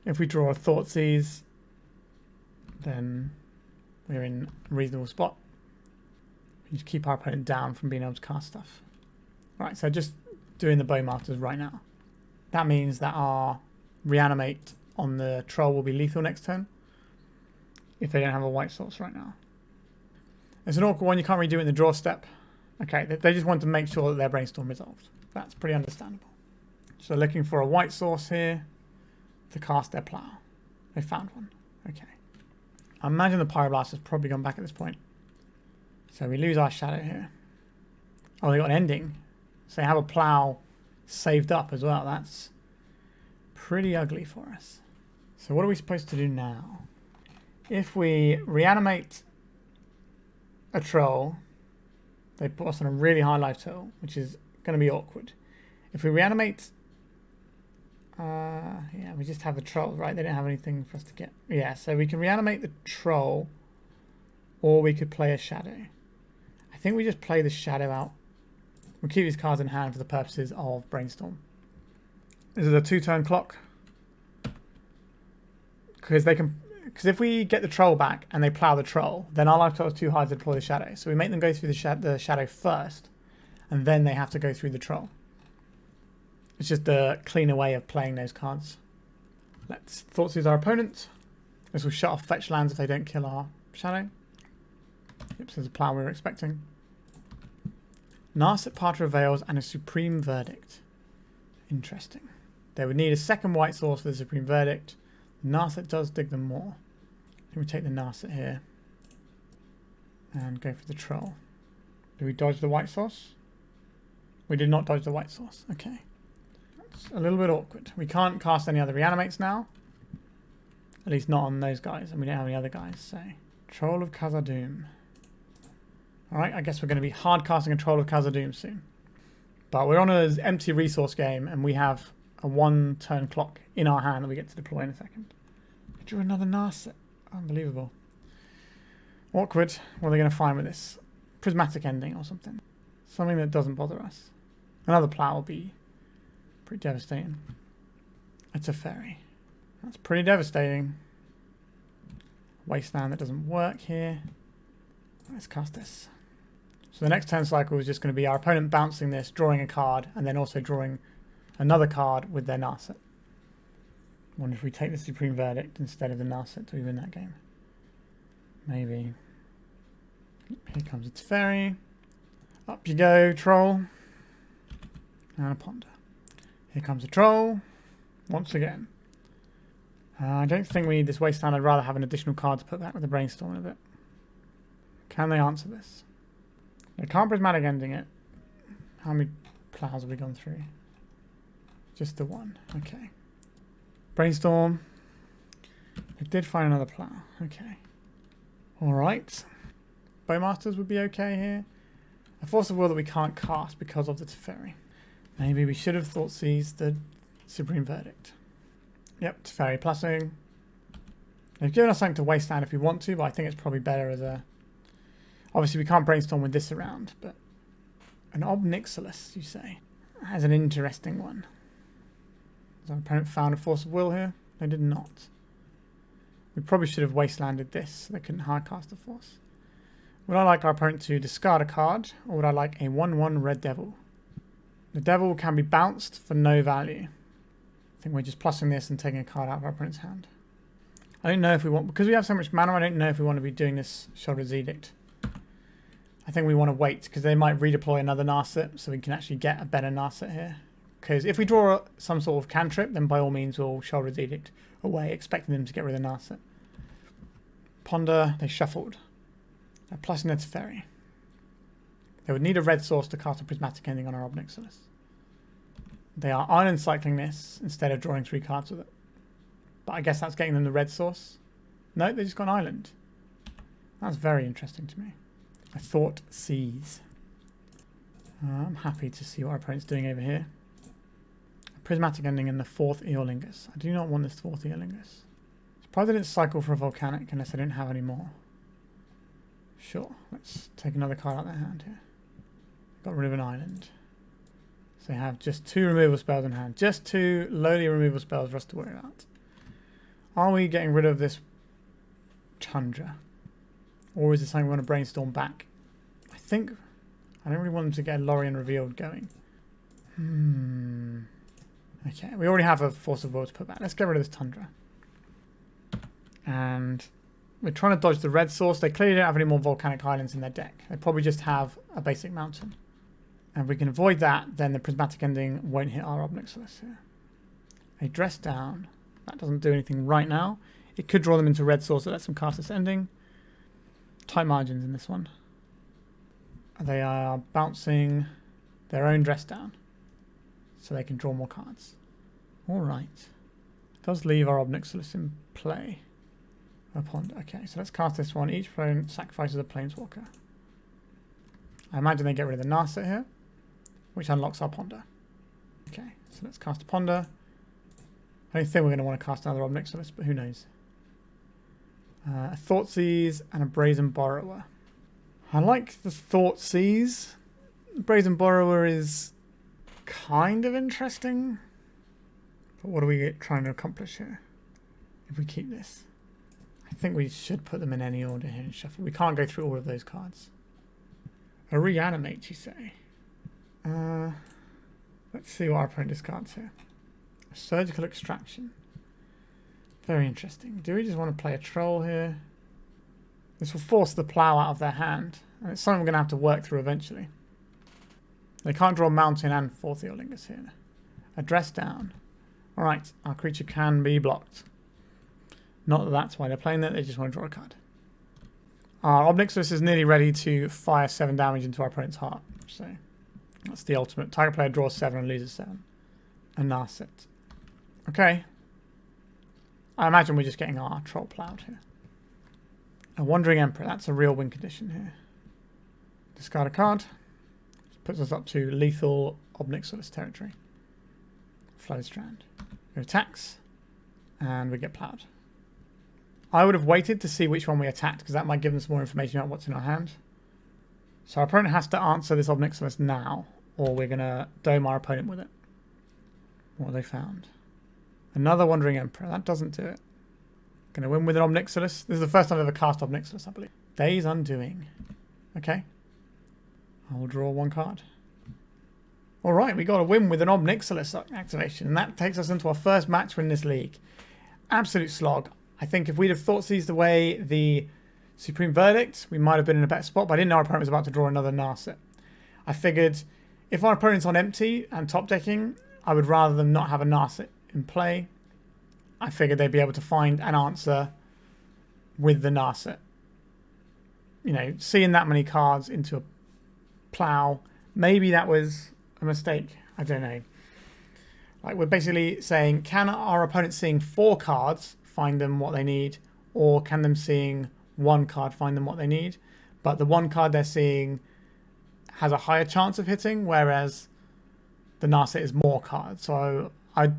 If we draw a Thoughtseize, then we're in a reasonable spot. We just keep our opponent down from being able to cast stuff. Right, so just doing the Bowmasters right now. That means that our Reanimate on the Troll will be lethal next turn if they don't have a white source right now. It's an awkward one, you can't really do it in the draw step. Okay, they just want to make sure that their Brainstorm resolved. That's pretty understandable. So looking for a white source here to cast their Plow. They found one. Okay. I imagine the Pyroblast has probably gone back at this point. So we lose our Shadow here. Oh, they got an Ending. So they have a plow saved up as well. That's pretty ugly for us. So what are we supposed to do now? If we reanimate a troll, they put us on a really high life total, which is going to be awkward. If we reanimate... yeah, we just have the troll, right? They don't have anything for us to get. Yeah, so we can reanimate the troll, or we could play a shadow. I think we just play the shadow out. We'll keep these cards in hand for the purposes of Brainstorm. This is a 2-turn clock. Because if we get the troll back and they plow the troll, then our life total is too high to deploy the shadow. So we make them go through the shadow first, and then they have to go through the troll. It's just a cleaner way of playing those cards. Let's Thoughtseize our opponent. This will shut off fetch lands if they don't kill our shadow. Yep, so there's a plow we were expecting. Narset Parter of Veils and a Supreme Verdict. Interesting. They would need a second white source for the Supreme Verdict. Narset does dig them more. Let me take the Narset here and go for the troll. Do we dodge the white source? We did not dodge the white source. Okay. That's a little bit awkward. We can't cast any other reanimates now. At least not on those guys, and we don't have any other guys, so. Troll of Khazad-dum. Alright, I guess we're going to be hard casting a Troll of Khazad-dum soon. But we're on an empty resource game, and we have a 1-turn clock in our hand that we get to deploy in a second. I drew another Narset. Unbelievable. Awkward. What are they going to find with this? Prismatic Ending or something. Something that doesn't bother us. Another plow will be pretty devastating. It's a fairy. That's pretty devastating. Wasteland that doesn't work here. Let's cast this. So the next turn cycle is just going to be our opponent bouncing this, drawing a card, and then also drawing another card with their Narset. I wonder if we take the Supreme Verdict instead of the Narset to win that game. Maybe. Here comes its fairy. Up you go, troll. And a ponder. Here comes a troll. Once again. I don't think we need this Wasteland. I'd rather have an additional card to put back with the Brainstorm in a bit. Can they answer this? They can't Prismatic Ending it. How many plows have we gone through? Just the one. Okay. Brainstorm. It did find another plow. Okay. Alright. Bowmasters would be okay here. A Force of Will that we can't cast because of the Teferi. Maybe we should have Thoughtseized the Supreme Verdict. Yep, Teferi plussing. They've given us something to Wasteland if we want to, but I think it's probably better as a... Obviously we can't Brainstorm with this around, but... An Ob Nixilis, you say? That's an interesting one. Has our opponent found a Force of Will here? They did not. We probably should have Wastelanded this so they couldn't hardcast a Force. Would I like our opponent to discard a card, or would I like a 1/1 Red Devil? The Devil can be bounced for no value. I think we're just plussing this and taking a card out of our opponent's hand. I don't know if we want... Because we have so much mana, I don't know if we want to be doing this Sheoldred's Edict. I think we want to wait, because they might redeploy another Narset, so we can actually get a better Narset here. Because if we draw some sort of cantrip, then by all means we'll Sheoldred's Edict away, expecting them to get rid of the Narset. Ponder, they shuffled. They're plussing their Teferi. They would need a red source to cast a Prismatic Ending on our Ob Nixilis. They are island cycling this instead of drawing 3 cards with it. But I guess that's getting them the red source. No, they just got an island. That's very interesting to me. I Thoughtseize. I'm happy to see what our opponent's doing over here. A Prismatic Ending in the 4th Eorlingus. I do not want this 4th Eorlingus. Surprised they didn't cycle for a Volcanic unless they don't have any more. Sure, let's take another card out of their hand here. Got rid of an island. So they have just 2 removal spells in hand. Just 2 lowly removal spells for us to worry about. Are we getting rid of this Tundra? Or is it something we want to Brainstorm back? I think... I don't really want them to get a Lorien Revealed going. Okay, we already have a Force of Will to put back. Let's get rid of this Tundra. And... we're trying to dodge the red source. They clearly don't have any more volcanic islands in their deck. They probably just have a basic mountain. And if we can avoid that, then the Prismatic Ending won't hit our Ob Nixilis here. A Dress Down. That doesn't do anything right now. It could draw them into red source that lets them cast this ending. Tight margins in this one. They are bouncing their own dress down. So they can draw more cards. Alright. Does leave our Ob Nixilis in play. A ponder. Okay, so let's cast this one. Each opponent sacrifices a planeswalker. I imagine they get rid of the Narset here, which unlocks our ponder. Okay, so let's cast a ponder. I don't think we're going to want to cast another Ob Nixilis, but who knows. A Thoughtseize and a Brazen Borrower. I like the Thoughtseize. Brazen Borrower is kind of interesting. But what are we trying to accomplish here? If we keep this. I think we should put them in any order here and shuffle. We can't go through all of those cards. A Reanimate, you say? Let's see what our opponent discards here. A Surgical Extraction. Very interesting. Do we just want to play a Troll here? This will force the plow out of their hand. And it's something we're going to have to work through eventually. They can't draw Mountain and 4 Theolingers here. A Dress Down. Alright, our creature can be blocked. Not that that's why they're playing that, they just want to draw a card. Our Ob Nixilis is nearly ready to fire 7 damage into our opponent's heart. So that's the ultimate. Target player draws 7 and loses 7. A Narset. Okay. I imagine we're just getting our Troll plowed here. A Wandering Emperor. That's a real win condition here. Discard a card. This puts us up to lethal Ob Nixilis territory. Flow Strand. It attacks. And we get plowed. I would have waited to see which one we attacked, because that might give them some more information about what's in our hand. So our opponent has to answer this Ob Nixilis now, or we're going to dome our opponent with it. What have they found? Another Wandering Emperor. That doesn't do it. Going to win with an Ob Nixilis. This is the first time I've ever cast Ob Nixilis, I believe. Daze Undoing. Okay. I will draw 1 card. Alright, we got a win with an Ob Nixilis activation, and that takes us into our first match win this league. Absolute slog. I think if we'd have Thoughtseized away the Supreme Verdict, we might have been in a better spot, but I didn't know our opponent was about to draw another Narset. I figured if our opponent's on empty and top decking, I would rather them not have a Narset in play. I figured they'd be able to find an answer with the Narset. You know, seeing that many cards into a plow, maybe that was a mistake. I don't know. Like, we're basically saying, can our opponent seeing 4 cards find them what they need, or can them seeing 1 card find them what they need? But the 1 card they're seeing has a higher chance of hitting, whereas the Narset is more cards. So I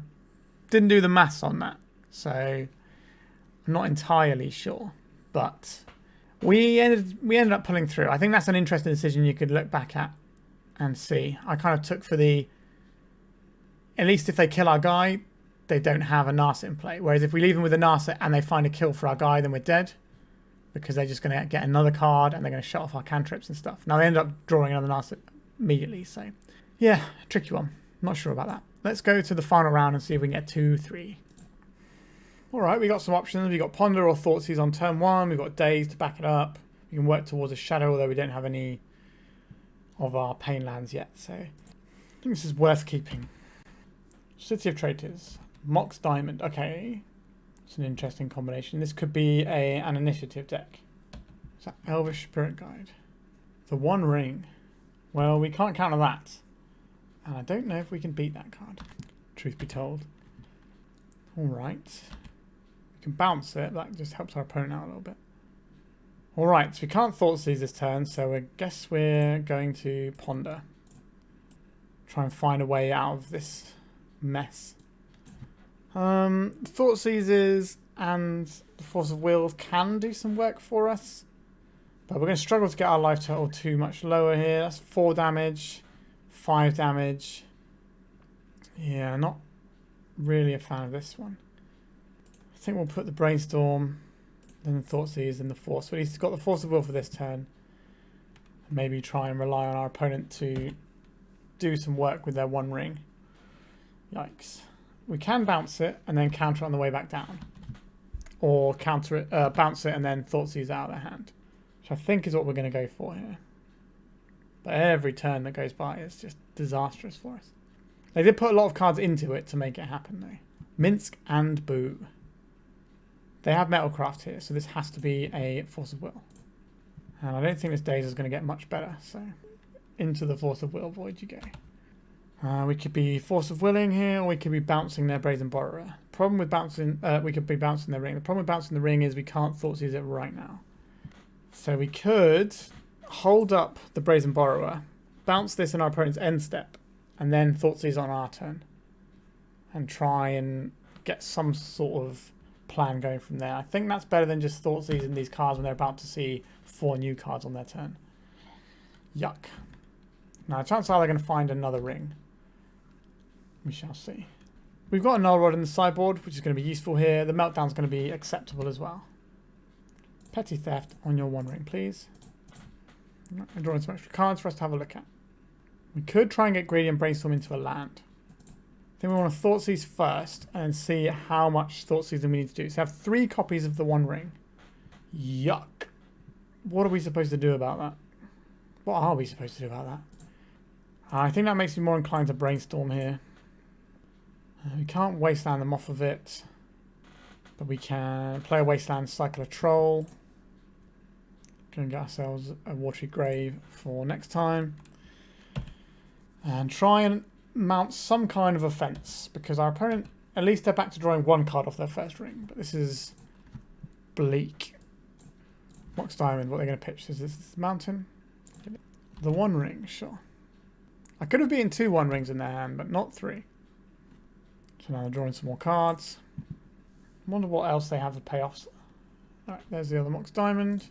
didn't do the maths on that, so I'm not entirely sure. But we ended up pulling through. I think that's an interesting decision you could look back at and see. I kind of took for the, at least if they kill our guy, they don't have a Narset in play. Whereas if we leave them with a Narset and they find a kill for our guy, then we're dead. Because they're just going to get another card and they're going to shut off our cantrips and stuff. Now they end up drawing another Narset immediately. So yeah, tricky one. Not sure about that. Let's go to the final round and see if we can get 2-3. Alright, we got some options. We got Ponder or Thoughtseize on turn 1. We've got Daze to back it up. We can work towards a Shadow, although we don't have any of our pain lands yet. So I think this is worth keeping. City of Traitors. Mox Diamond. Okay. It's an interesting combination. This could be an initiative deck. Is that Elvish Spirit Guide? The One Ring. Well, we can't counter that. And I don't know if we can beat that card, truth be told. Alright. We can bounce it. That just helps our opponent out a little bit. Alright, so we can't Thoughtseize this turn, so I guess we're going to Ponder. Try and find a way out of this mess. Thoughtseizes and the Force of Will can do some work for us, but we're going to struggle to get our life total too much lower here. That's 4 damage, 5 damage. Yeah, not really a fan of this one. I think we'll put the Brainstorm, then the Thoughtseize, and the Force. So he's got the Force of Will for this turn. Maybe try and rely on our opponent to do some work with their One Ring. Yikes. We can bounce it and then counter it on the way back down. Or counter it, bounce it and then Thoughtseize out of their hand. Which I think is what we're going to go for here. But every turn that goes by is just disastrous for us. They did put a lot of cards into it to make it happen though. Minsk and Boo. They have Metalcraft here, so this has to be a Force of Will. And I don't think this Daze is going to get much better, so into the Force of Will Void you go. We could be Force of Willing here, or we could be bouncing their Brazen Borrower. Problem with bouncing, we could be bouncing their ring. The problem with bouncing the ring is we can't Thoughtseize it right now. So we could hold up the Brazen Borrower, bounce this in our opponent's end step, and then Thoughtseize on our turn. And try and get some sort of plan going from there. I think that's better than just Thoughtseizing these cards when they're about to see 4 new cards on their turn. Yuck. Now, chances are they're going to find another ring. We shall see. We've got a Null Rod in the sideboard, which is going to be useful here. The Meltdown's going to be acceptable as well. Petty Theft on your 1 ring, please. I'm drawing some extra cards for us to have a look at. We could try and get greedy and Brainstorm into a land. I think we want to Thoughtseize first and see how much Thoughtseizing we need to do. So have 3 copies of the 1 ring. Yuck. What are we supposed to do about that? What are we supposed to do about that? I think that makes me more inclined to Brainstorm here. We can't Wasteland them off of it. But we can play a Wasteland, cycle a Troll. Go and get ourselves a Watery Grave for next time. And try and mount some kind of offense. Because our opponent, at least they're back to drawing 1 card off their first ring. But this is bleak. Mox Diamond, what are they going to pitch? Is this Mountain? The 1 ring, sure. I could have beaten 2 1 rings in their hand, but not 3. So now they're drawing some more cards. I wonder what else they have as payoffs. Alright, there's the other Mox Diamond.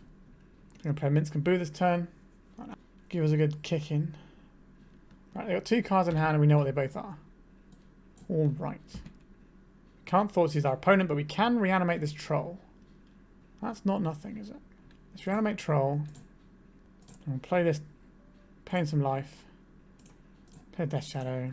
I'm going to play Minsk and Boo this turn. Right, give us a good kick in. Right, they've got 2 cards in hand and we know what they both are. Alright. We can't Thoughtseize our opponent, but we can reanimate this Troll. That's not nothing, is it? Let's reanimate Troll. And we'll play this, paying some life. Play Death Shadow.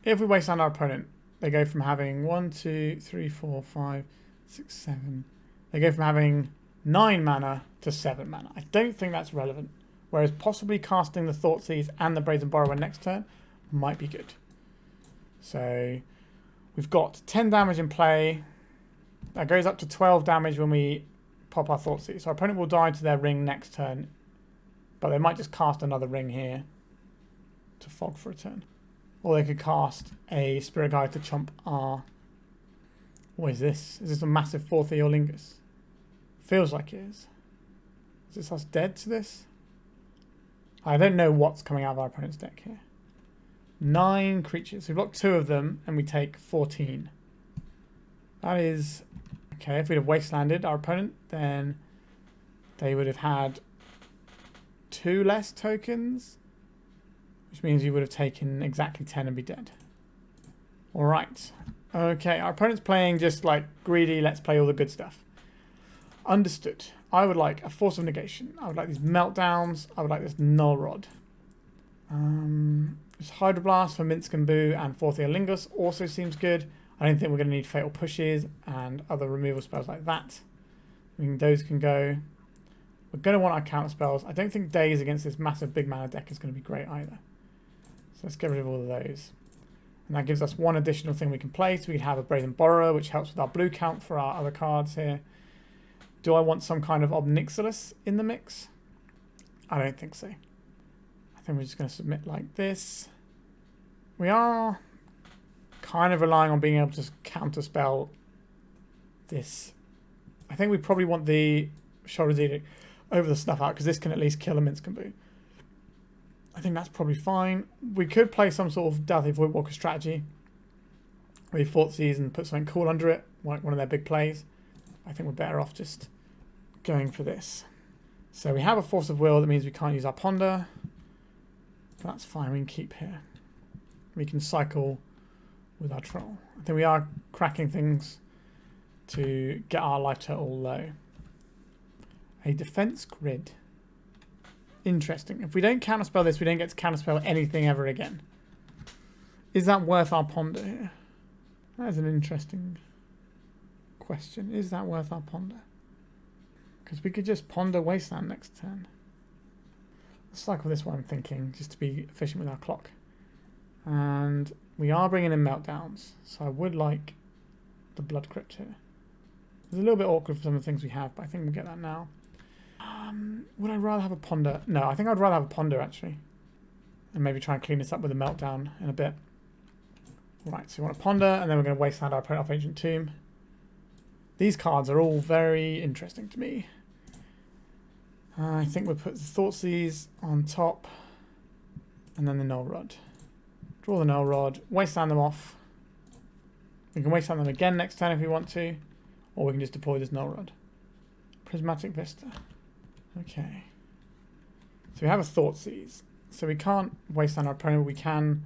If we Wasteland our opponent, they go from having 1, 2, 3, 4, 5, 6, 7. They go from having 9 mana to 7 mana. I don't think that's relevant. Whereas possibly casting the Thoughtseize and the Brazen Borrower next turn might be good. So we've got 10 damage in play. That goes up to 12 damage when we pop our Thoughtseize. So our opponent will die to their ring next turn. But they might just cast another ring here to fog for a turn. Or they could cast a Spirit Guide to chump our... What is this? Is this a massive 4th Eolingus? Feels like it is. Is this us dead to this? I don't know what's coming out of our opponent's deck here. 9 creatures. We block 2 of them and we take 14. That is... Okay, if we'd have Wastelanded our opponent, then they would have had 2 less tokens, which means you would have taken exactly 10 and be dead. Alright. Okay, our opponent's playing just like greedy, let's play all the good stuff. Understood. I would like a Force of Negation. I would like these Meltdowns. I would like this Null Rod. This Hydroblast for Minsk and Boo and 4th Eolingus also seems good. I don't think we're going to need Fatal Pushes and other removal spells like that. I mean, those can go. We're going to want our counter spells. I don't think Daze against this massive big mana deck is going to be great either. So let's get rid of all of those. And that gives us 1 additional thing we can play. So we can have a Brazen Borrower, which helps with our blue count for our other cards here. Do I want some kind of Ob Nixilis in the mix? I don't think so. I think we're just going to submit like this. We are kind of relying on being able to counterspell this. I think we probably want the Sheoldred's Edict over the Snuff Out because this can at least kill a Minsk and Boo. I think that's probably fine. We could play some sort of Dauthi Voidwalker strategy where we Thoughtseize and put something cool under it, like one of their big plays. I think we're better off just going for this. So we have a Force of Will, that means we can't use our Ponder. But that's fine, we can keep here. We can cycle with our Troll. I think we are cracking things to get our life total low. A Defense Grid. Interesting. If we don't counterspell this, we don't get to counterspell anything ever again. Is that worth our Ponder here? That is an interesting question. Is that worth our Ponder? Because we could just Ponder Wasteland next turn. Let's cycle this one, I'm thinking, just to be efficient with our clock. And we are bringing in Meltdowns, so I would like the Blood Crypt here. It's a little bit awkward for some of the things we have, but I think we'll get that now. Would I rather have a Ponder? No, I think I'd rather have a Ponder, actually. and maybe try and clean this up with a Meltdown in a bit. Right, so we want to ponder, and then we're going to Wasteland our opponent off Ancient Tomb. These cards are all very interesting to me. I think we'll put the Thoughtseize on top, and then the Null Rod. Draw the Null Rod, Wasteland them off. We can Wasteland them again next turn if we want to, or we can just deploy this Null Rod. Prismatic Vista. Okay. So we have a Thoughtseize. So we can't Wasteland our opponent, but we can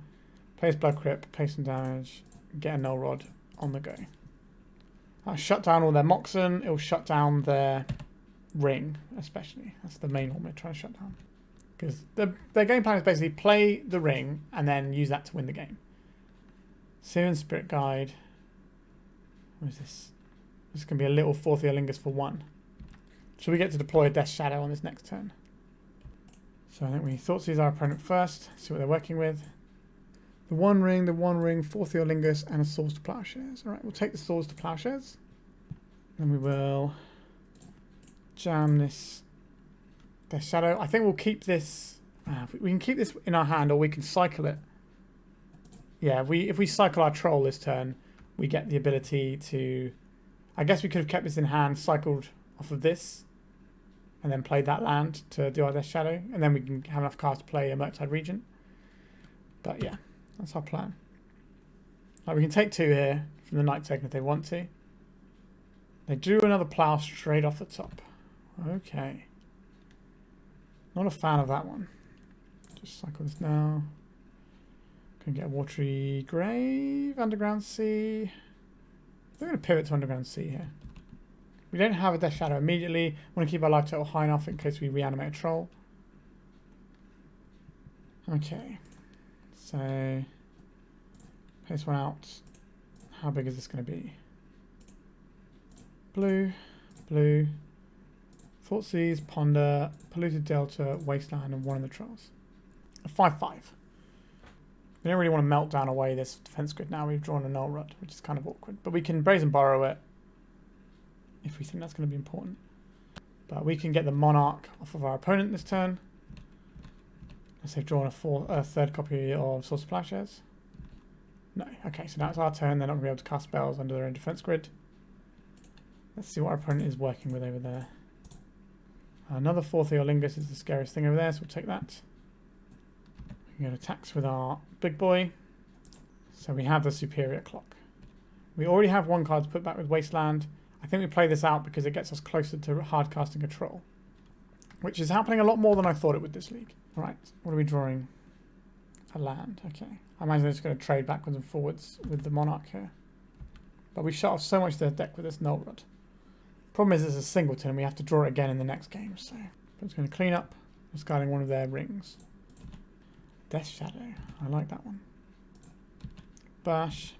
place Blood Crypt, play some damage, get a Null Rod on the go. That'll shut down all their Moxen, it'll shut down their Ring, especially. That's the main one we're trying to shut down. Because their game plan is basically play the Ring and then use that to win the game. Syrian Spirit Guide. What is this? This is going to be a little 4th Eolingus for 1. So we get to deploy a Death Shadow on this next turn. So I think we Thoughtseize our opponent first, see what they're working with. The one ring, 4th Eolingus, and a Swords to Plowshares. Alright, we'll take the Swords to Plowshares. Then we will jam this Death Shadow. I think we'll keep this. We can keep this in our hand, or we can cycle it. Yeah, if we cycle our Troll this turn, we get the ability to. I guess we could have kept this in hand, cycled off of this, and then played that land to do our Death Shadow, and then we can have enough cards to play a Murktide Regent. But yeah, that's our plan. Right, we can take 2 here from the Night Token if they want to. They drew another Plough straight off the top. Okay. Not a fan of that one. Just cycle this now. Can get a Watery Grave, Underground Sea. We're going to pivot to Underground Sea here. We don't have a Death Shadow immediately. We want to keep our life total high enough in case we reanimate a Troll. Okay. So, place one out. How big is this going to be? Blue, blue. Thoughtseize, Ponder, Polluted Delta, Wasteland, and one of the Trolls. A 5/5. We don't really want to melt down away this defense grid now. We've drawn a Null Rod, which is kind of awkward. But we can Brazen Borrower it if we think that's going to be important. But we can get the Monarch off of our opponent this turn. Unless they've drawn a 3rd copy of Swords to Plowshares. No. Okay, so now it's our turn. They're not going to be able to cast spells under their own defense grid. Let's see what our opponent is working with over there. Another 4th Eolingus is the scariest thing over there, so we'll take that. We can go to attacks with our big boy. So we have the Superior Clock. We already have 1 card to put back with Wasteland. I think we play this out because it gets us closer to hard casting a Troll. Which is happening a lot more than I thought it would this league. Alright, what are we drawing? A land, okay. I imagine they're just going to trade backwards and forwards with the Monarch here. But we shut off so much of their deck with this Null Rod. Problem is it's a singleton and we have to draw it again in the next game, so it's going to clean up, discarding one of their rings. Death Shadow, I like that one. Bash,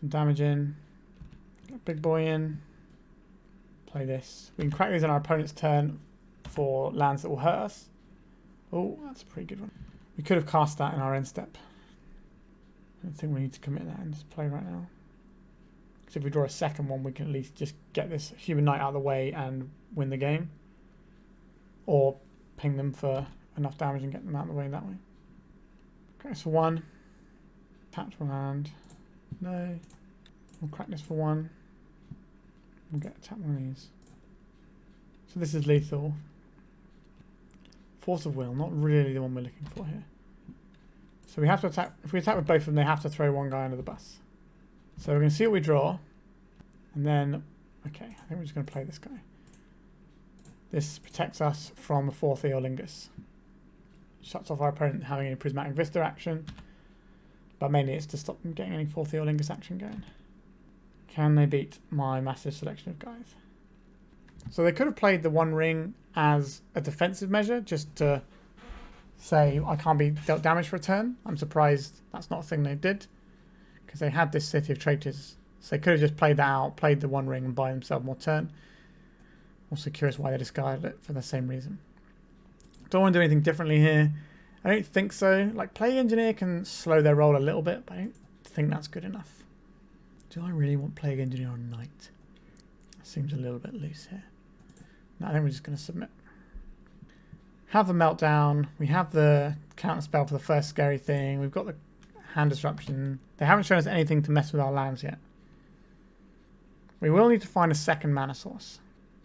some damage in, get big boy in, play this. We can crack these on our opponent's turn for lands that will hurt us. Oh, that's a pretty good one. We could have cast that in our end step. I don't think we need to commit that into play right now. Because if we draw a second one, we can at least just get this Human Knight out of the way and win the game. Or ping them for enough damage and get them out of the way that way. Okay, so 1. Tap to a land. No. We'll crack this for 1. We'll get tap one of these. So this is lethal. Force of Will, not really the one we're looking for here. So we have to attack. If we attack with both of them, they have to throw 1 guy under the bus. So we're going to see what we draw. And then, okay, I think we're just going to play this guy. This protects us from a 4th Eolingus. Shuts off our opponent having any Prismatic Vista action. But mainly it's to stop them getting any 4th Eolingus action going. Can they beat my massive selection of guys? So they could have played the 1 ring as a defensive measure, just to say I can't be dealt damage for a turn. I'm surprised that's not a thing they did. Because they had this City of Traitors. So they could have just played that out, played the 1 ring and buy themselves more turn. Also curious why they discarded it for the same reason. Don't want to do anything differently here. I don't think so. Like, Plague Engineer can slow their roll a little bit, but I don't think that's good enough. Do I really want Plague Engineer on Knight? That seems a little bit loose here. No, I think we're just going to submit. Have the Meltdown. We have the counter spell for the first scary thing. We've got the hand disruption. They haven't shown us anything to mess with our lands yet. We will need to find a second mana source.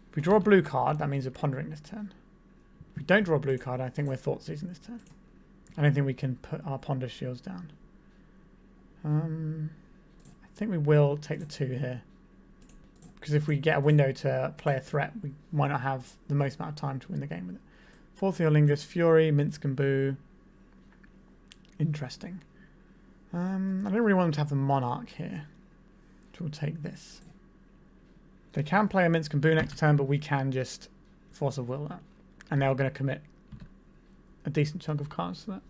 If we draw a blue card, that means we're pondering this turn. If we don't draw a blue card, I think we're Thoughtseizing this turn. I don't think we can put our ponder shields down. I think we will take the 2 here. Because if we get a window to play a threat, we might not have the most amount of time to win the game with it. Fourth Theolingus, Fury, Minsk and Boo. Interesting. I don't really want them to have the Monarch here. So we'll take this. They can play a Minsk and Boo next turn, but we can just Force of Will that. And they're going to commit a decent chunk of cards to that.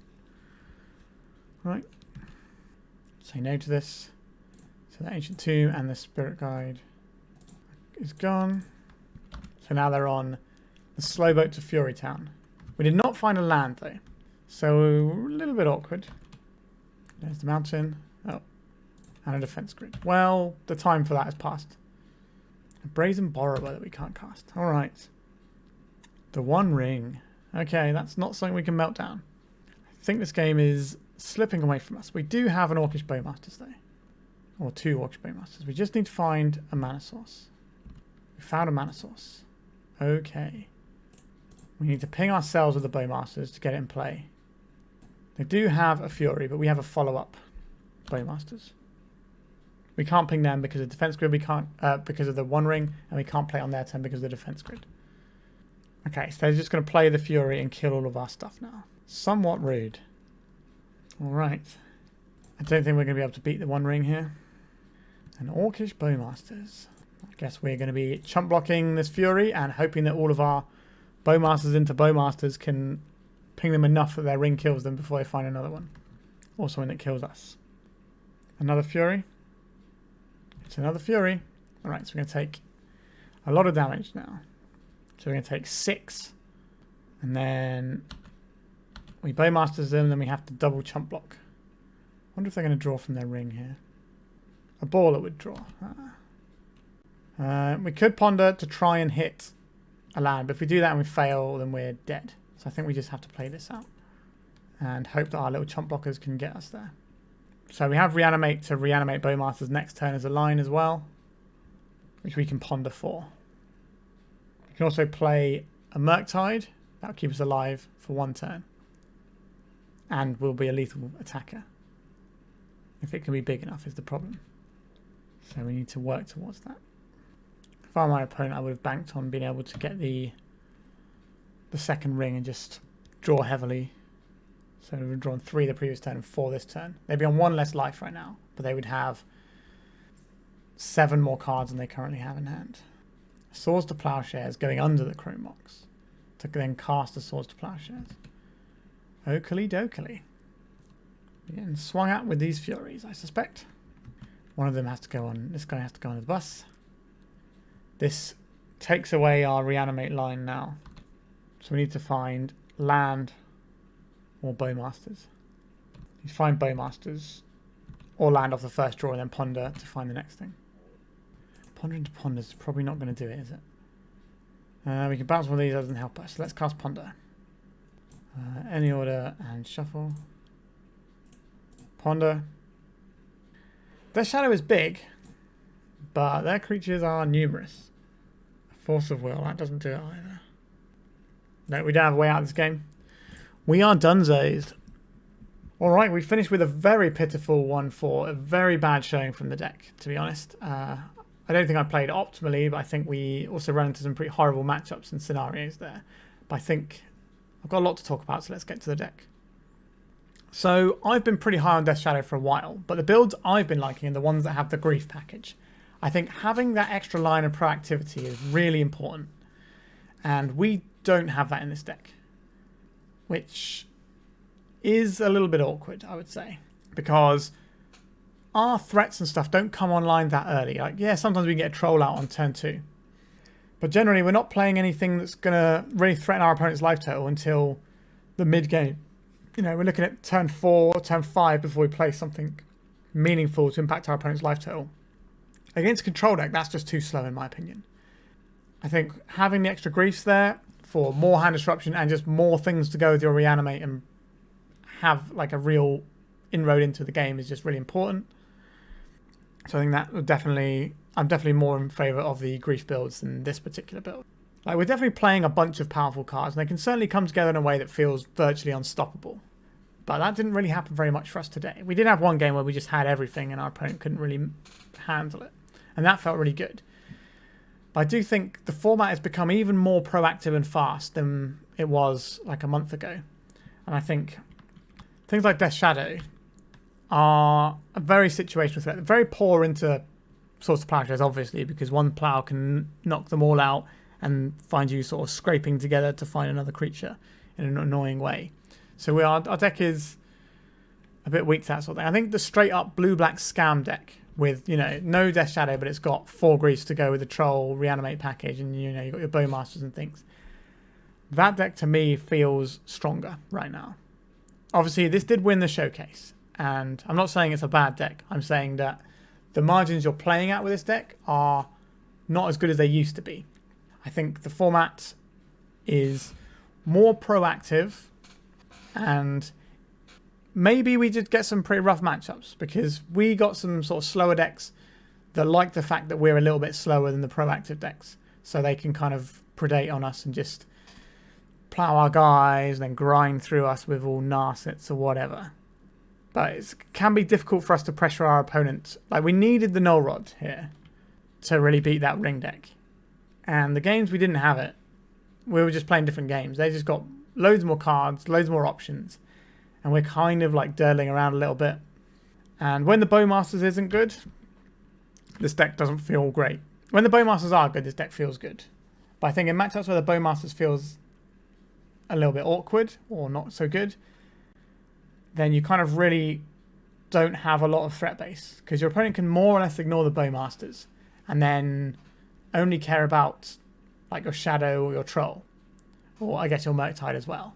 Right. Say no to this. So the Ancient Tomb and the Spirit Guide is gone. So now they're on the slow boat to Fury Town. We did not find a land though. So a little bit awkward. There's the mountain. Oh. And a defense grid. Well, the time for that has passed. A Brazen Borrower that we can't cast. Alright. The One Ring. Okay, that's not something we can melt down. I think this game is slipping away from us. We do have an Orcish Bowmasters though. Or 2 Orcish Bowmasters. We just need to find a mana source. We found a mana source. Okay. We need to ping ourselves with the Bowmasters to get it in play. They do have a Fury, but we have a follow-up Bowmasters. We can't ping them because of the defense grid. We can't because of the One Ring, and we can't play on their turn because of the defense grid. Okay, so they're just going to play the Fury and kill all of our stuff now. Somewhat rude. Alright. I don't think we're going to be able to beat the One Ring here. And Orcish Bowmasters. I guess we're going to be chump blocking this Fury and hoping that all of our Bowmasters into Bowmasters can ping them enough that their ring kills them before they find another one. Or something that kills us. Another Fury. It's another Fury. Alright, so we're going to take a lot of damage now. So we're going to take 6. And then we Bowmasters them, then we have to double chump block. I wonder if they're going to draw from their ring here. A baller would draw. We could ponder to try and hit a land, but if we do that and we fail, then we're dead. So I think we just have to play this out and hope that our little chump blockers can get us there. So we have Reanimate to reanimate Bowmasters next turn as a line as well, which we can ponder for. We can also play a Murktide. That'll keep us alive for 1 turn. And will be a lethal attacker. If it can be big enough is the problem. So we need to work towards that. If I were my opponent, I would have banked on being able to get the second ring and just draw heavily. So we would have drawn 3 the previous turn and 4 this turn. They'd be on 1 less life right now, but they would have 7 more cards than they currently have in hand. Swords to Plowshares going under the Chrome Mox to then cast the Swords to Plowshares. Oakley dokley. Getting swung at with these Furies, I suspect. One of them has to go on. This guy has to go on the bus. This takes away our reanimate line now. So we need to find land or Bowmasters. You find Bowmasters or land off the first draw and then ponder to find the next thing. Ponder into Ponder is probably not going to do it, is it? We can bounce one of these, that doesn't help us. Let's cast Ponder. Any order and shuffle. Ponder. Their shadow is big, but their creatures are numerous. Force of Will, that doesn't do it either. No, we don't have a way out of this game. We are dunzozed. Alright, we finished with a very pitiful 1-4. A very bad showing from the deck, to be honest. I don't think I played optimally, but I think we also ran into some pretty horrible matchups and scenarios there. But I think I've got a lot to talk about, so let's get to the deck. So I've been pretty high on Death Shadow for a while, but the builds I've been liking are the ones that have the grief package. I think having that extra line of proactivity is really important, and we don't have that in this deck, which is a little bit awkward, I would say, because our threats and stuff don't come online that early. Like, yeah, sometimes we can get a troll out on turn 2, but generally we're not playing anything that's going to really threaten our opponent's life total until the mid-game. You know, we're looking at turn 4, turn 5 before we play something meaningful to impact our opponent's life total. Against a control deck, that's just too slow in my opinion. I think having the extra griefs there for more hand disruption and just more things to go with your reanimate and have like a real inroad into the game is just really important. So I think that would I'm definitely more in favour of the Grief builds than this particular build. Like, we're definitely playing a bunch of powerful cards, and they can certainly come together in a way that feels virtually unstoppable. But that didn't really happen very much for us today. We did have one game where we just had everything and our opponent couldn't really handle it. And that felt really good. But I do think the format has become even more proactive and fast than it was like a month ago. And I think things like Death Shadow are a very situational threat. They're very poor into Source of Plowshares, obviously, because one plow can knock them all out and find you sort of scraping together to find another creature in an annoying way. So our deck is a bit weak to that sort of thing. I think the straight up blue-black scam deck with, you know, no Death Shadow, but it's got 4 Griefs to go with the Troll Reanimate package, and, you know, you've got your Bowmasters and things. That deck to me feels stronger right now. Obviously, this did win the showcase, and I'm not saying it's a bad deck. I'm saying that the margins you're playing at with this deck are not as good as they used to be. I think the format is more proactive, and maybe we did get some pretty rough matchups because we got some sort of slower decks that like the fact that we're a little bit slower than the proactive decks. So they can kind of predate on us and just plow our guys and then grind through us with all Narsets or whatever. But it can be difficult for us to pressure our opponent. Like, we needed the Null Rod here to really beat that ring deck. And the games we didn't have it, we were just playing different games. They just got loads more cards, loads more options. And we're kind of like dirtling around a little bit. And when the Bowmasters isn't good, this deck doesn't feel great. When the Bowmasters are good, this deck feels good. But I think in matchups where the Bowmasters feels a little bit awkward or not so good, then you kind of really don't have a lot of threat base. Because your opponent can more or less ignore the Bowmasters and then only care about like your Shadow or your Troll. Or I guess your Murktide as well.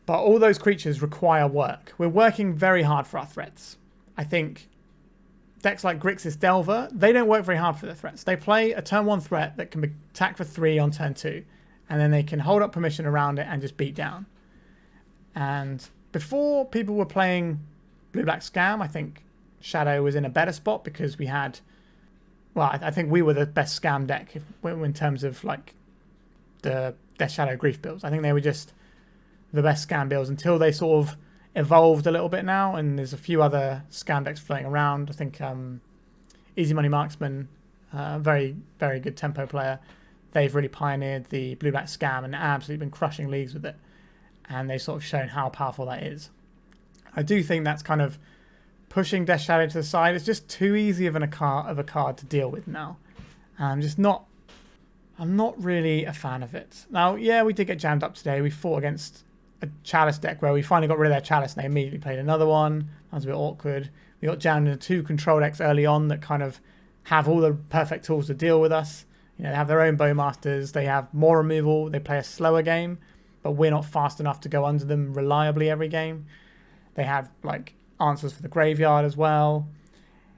But all those creatures require work. We're working very hard for our threats. I think decks like Grixis Delver, they don't work very hard for their threats. They play a turn 1 threat that can be attack for 3 on turn 2. And then they can hold up permission around it and just beat down. And before people were playing Blue-Black Scam, I think Shadow was in a better spot because we had... Well, I think we were the best Scam deck in terms of like the Death Shadow Grief builds. I think they were just the best Scam builds until they sort of evolved a little bit now, and there's a few other Scam decks floating around. I think Easy Money Marksman, very, very good tempo player. They've really pioneered the Blue-Black Scam and absolutely been crushing leagues with it. And they've sort of shown how powerful that is. I do think that's kind of pushing Death Shadow to the side. It's just too easy of a card to deal with now. I'm not really a fan of it. Now, yeah, we did get jammed up today. We fought against a Chalice deck where we finally got rid of their Chalice and they immediately played another one. That was a bit awkward. We got jammed into 2 control decks early on that kind of have all the perfect tools to deal with us. You know, they have their own Bowmasters. They have more removal. They play a slower game, but we're not fast enough to go under them reliably every game. They have like answers for the graveyard as well.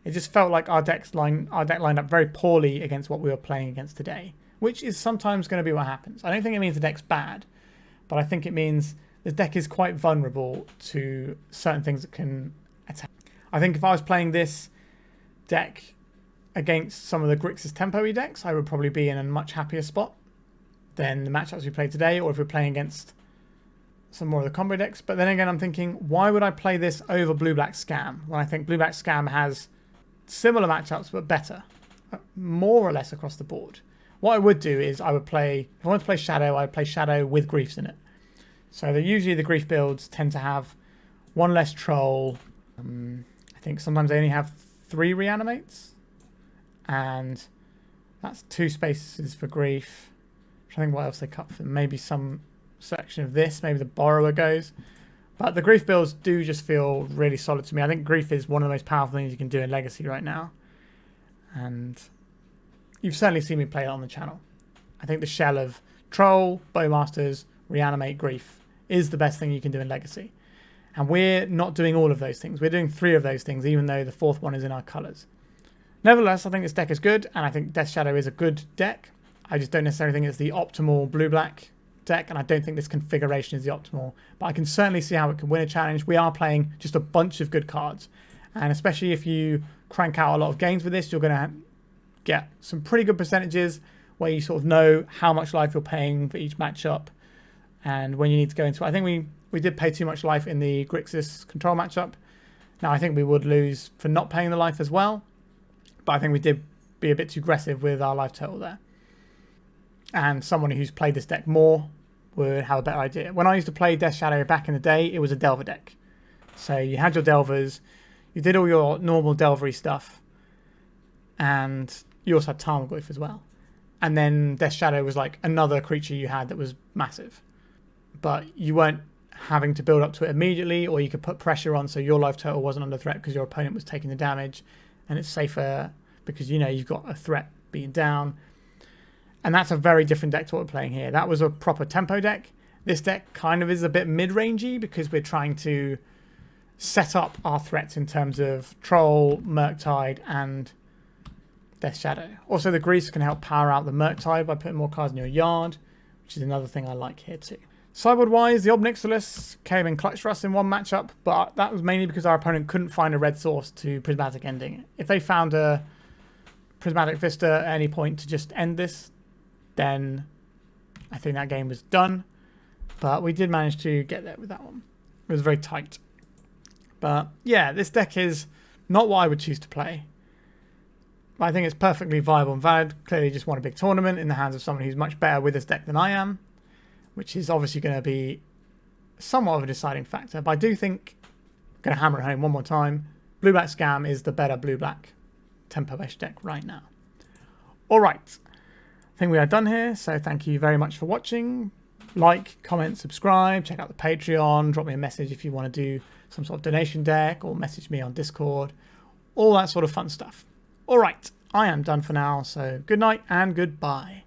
It just felt like our deck lined up very poorly against what we were playing against today, which is sometimes going to be what happens. I don't think it means the deck's bad, but I think it means the deck is quite vulnerable to certain things that can attack. I think if I was playing this deck against some of the Grixis Tempo-y decks, I would probably be in a much happier spot than the matchups we played today, or if we're playing against some more of the combo decks. But then again, I'm thinking, why would I play this over Blue-Black Scam when I think Blue-Black Scam has similar matchups but better, more or less across the board? What I would do is I would play, if I wanted to play Shadow, I'd play Shadow with Griefs in it. So usually the Grief builds tend to have 1 less Troll. I think sometimes they only have 3 Reanimates. And that's 2 spaces for Grief. I'm trying to think what else they cut for them. Maybe some section of this. Maybe the Borrower goes. But the Grief builds do just feel really solid to me. I think Grief is one of the most powerful things you can do in Legacy right now. And you've certainly seen me play it on the channel. I think the shell of Troll, Bowmasters, Reanimate, Grief is the best thing you can do in Legacy. And we're not doing all of those things. We're doing 3 of those things, even though the 4th one is in our colours. Nevertheless, I think this deck is good, and I think Death Shadow is a good deck. I just don't necessarily think it's the optimal blue-black deck, and I don't think this configuration is the optimal, but I can certainly see how it can win a challenge. We are playing just a bunch of good cards, and especially if you crank out a lot of games with this, you're going to get some pretty good percentages where you sort of know how much life you're paying for each matchup and when you need to go into it. I think we did pay too much life in the Grixis control matchup. Now, I think we would lose for not paying the life as well, but I think we did be a bit too aggressive with our life total there. And someone who's played this deck more would have a better idea. When I used to play Death Shadow back in the day, it was a Delver deck. So you had your Delvers, you did all your normal Delvery stuff, and you also had Tarmogoyf as well. And then Death Shadow was like another creature you had that was massive. But you weren't having to build up to it immediately, or you could put pressure on so your life total wasn't under threat because your opponent was taking the damage, and it's safer because you know you've got a threat being down. And that's a very different deck to what we're playing here. That was a proper tempo deck. This deck kind of is a bit mid-rangey because we're trying to set up our threats in terms of Troll, Murktide, and Death Shadow. Also, the Grease can help power out the Murktide by putting more cards in your yard, which is another thing I like here too. Sideboard-wise, the Ob Nixilis came in clutch for us in one matchup, but that was mainly because our opponent couldn't find a red source to Prismatic Ending. If they found a Prismatic Vista at any point to just end this, then I think that game was done. But we did manage to get there with that one. It was very tight. But yeah, this deck is not what I would choose to play. I think it's perfectly viable and valid. Clearly just won a big tournament in the hands of someone who's much better with this deck than I am, which is obviously going to be somewhat of a deciding factor. But I do think, I'm going to hammer it home one more time, Blue-Black Scam is the better Blue-Black tempo-ish deck right now. All right. I think we are done here, so thank you very much for watching. Like, comment, subscribe, check out the Patreon, drop me a message if you want to do some sort of donation deck, or message me on Discord, all that sort of fun stuff. All right, I am done for now, so good night and goodbye.